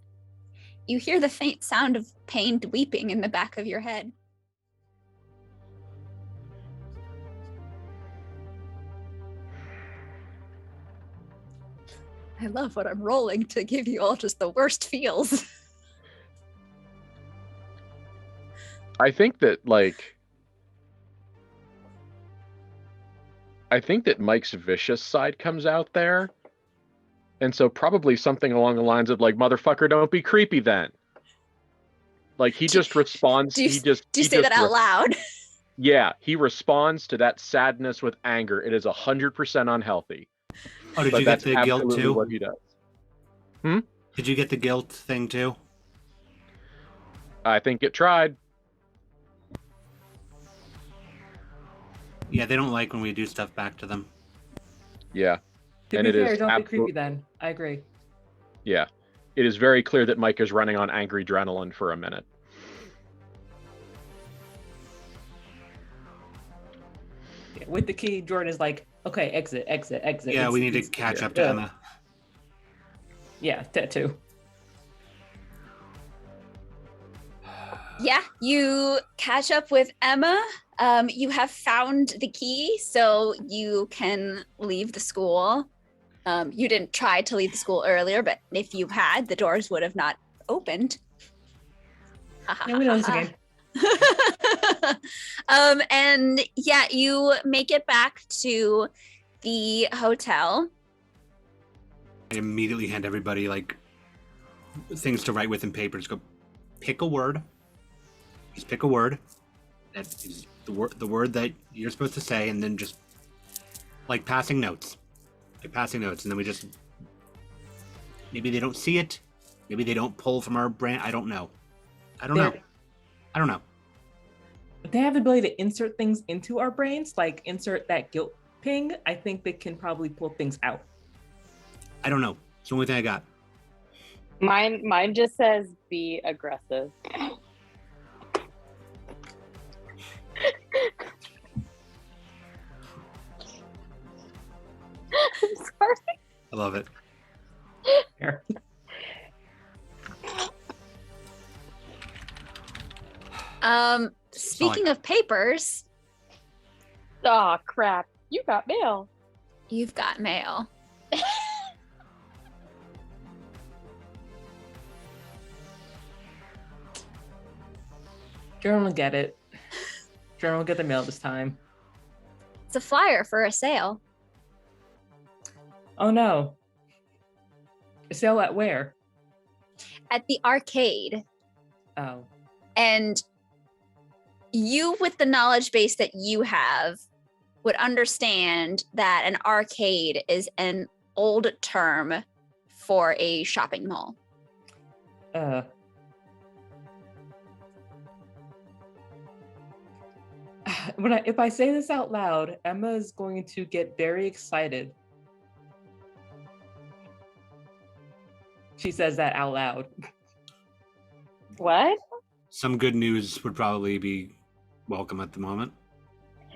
you hear the faint sound of pained weeping in the back of your head. I love what I'm rolling to give you all just the worst feels. I think that Mike's vicious side comes out there. And so probably something along the lines of like, motherfucker, don't be creepy then. Like he just responds. Do you say that out loud? Yeah, he responds to that sadness with anger. It is 100% unhealthy. Oh, did But you get that's the guilt absolutely too? what he does. Did you get the guilt thing too? I think it tried. Yeah, they don't like when we do stuff back to them. Yeah. To And be it fair, is don't be absolute- creepy then. I agree. Yeah. It is very clear that Mike is running on angry adrenaline for a minute. Yeah, with the key, Jordan is like, okay, exit. Yeah, we need to catch up to Emma. Yeah, that too. Yeah, you catch up with Emma. You have found the key, so you can leave the school. You didn't try to leave the school earlier, but if you had, the doors would have not opened. Yeah, we know this game. And yeah, you make it back to the hotel. I immediately hand everybody like things to write with in paper. Just go pick a word. Just pick a word. That is the word that you're supposed to say, and then just like passing notes. And then we just maybe they don't see it. Maybe they don't pull from our brain. I don't know. I don't know. They have the ability to insert things into our brains, like insert that guilt ping. I think they can probably pull things out. I don't know. It's the only thing I got. Mine just says be aggressive. I'm sorry. I love it. Here. Speaking of papers, Oh crap! You got mail. you've got mail. Jordan will get it. Jordan will get the mail this time. It's a flyer for a sale Oh no. A sale at where? at the arcade. Oh. And you, with the knowledge base that you have, would understand that an arcade is an old term for a shopping mall. If I say this out loud, Emma is going to get very excited. She says that out loud. What? Some good news would probably be welcome at the moment.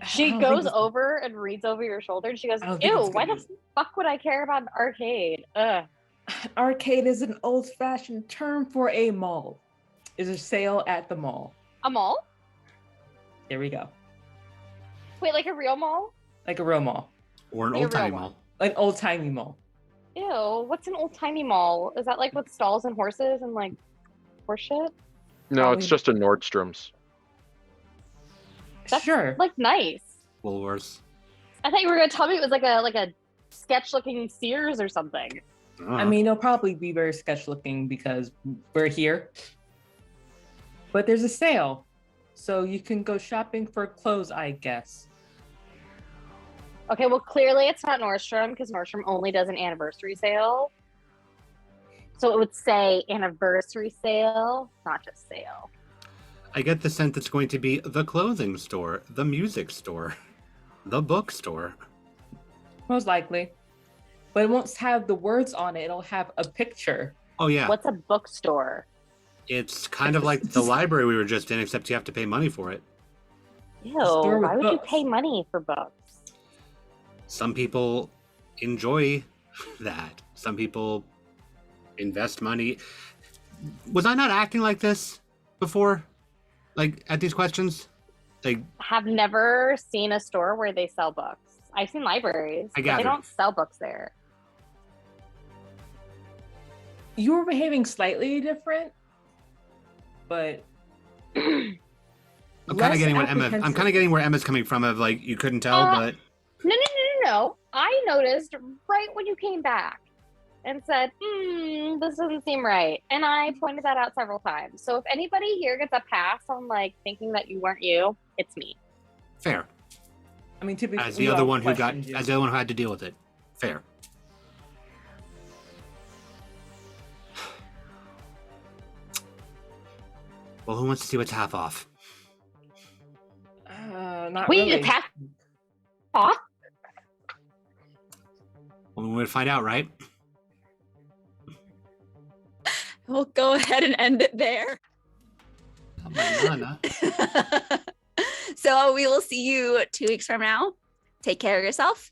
She I don't goes think it's- over and reads over your shoulder, and she goes, I don't think "Ew, it's good why the news. fuck would I care about an arcade?" Ugh. Arcade is an old-fashioned term for a mall. Is a sale at the mall. A mall? There we go. Wait, like a real mall? Like a real mall. Or an Like a old timey real mall. Like old-timey mall. Ew, what's an old timey mall? Is that like with stalls and horses and like horse shit? No, Probably- it's just a Nordstrom's. That's Sure. like nice. Woolworths. I thought you were gonna tell me it was like a sketch looking Sears or something. I mean, it'll probably be very sketch looking because we're here. But there's a sale. So you can go shopping for clothes, I guess. Okay, well clearly it's not Nordstrom because Nordstrom only does an anniversary sale. So it would say anniversary sale, not just sale. I get the sense it's going to be the clothing store, the music store, the bookstore. Most likely. But it won't have the words on it. It'll have a picture. Oh yeah, What's a bookstore? it's kind of like the library we were just in, except you have to pay money for it. Ew, store with why would you books. pay money for books? Some people enjoy that. Some people invest money. Was I not acting like this before? Like at these questions? Like Have never seen a store where they sell books. I've seen libraries, I but they gathered. don't sell books there. You were behaving slightly different, but I'm kind less of getting what Emma. I'm apprehensive. kind of getting where Emma's coming from. Of like you couldn't tell, but No. I noticed right when you came back and said, this doesn't seem right. And I pointed that out several times. So if anybody here gets a pass on like thinking that you weren't you, it's me. fair. I mean, typically, As the other one who got, as the other one who had to deal with it, fair. Well, who wants to see what's half off? Not We really. need to pass off. Well, we're gonna find out, right? We'll go ahead and end it there. Come on, Nana. So we will see you 2 weeks from now. Take care of yourself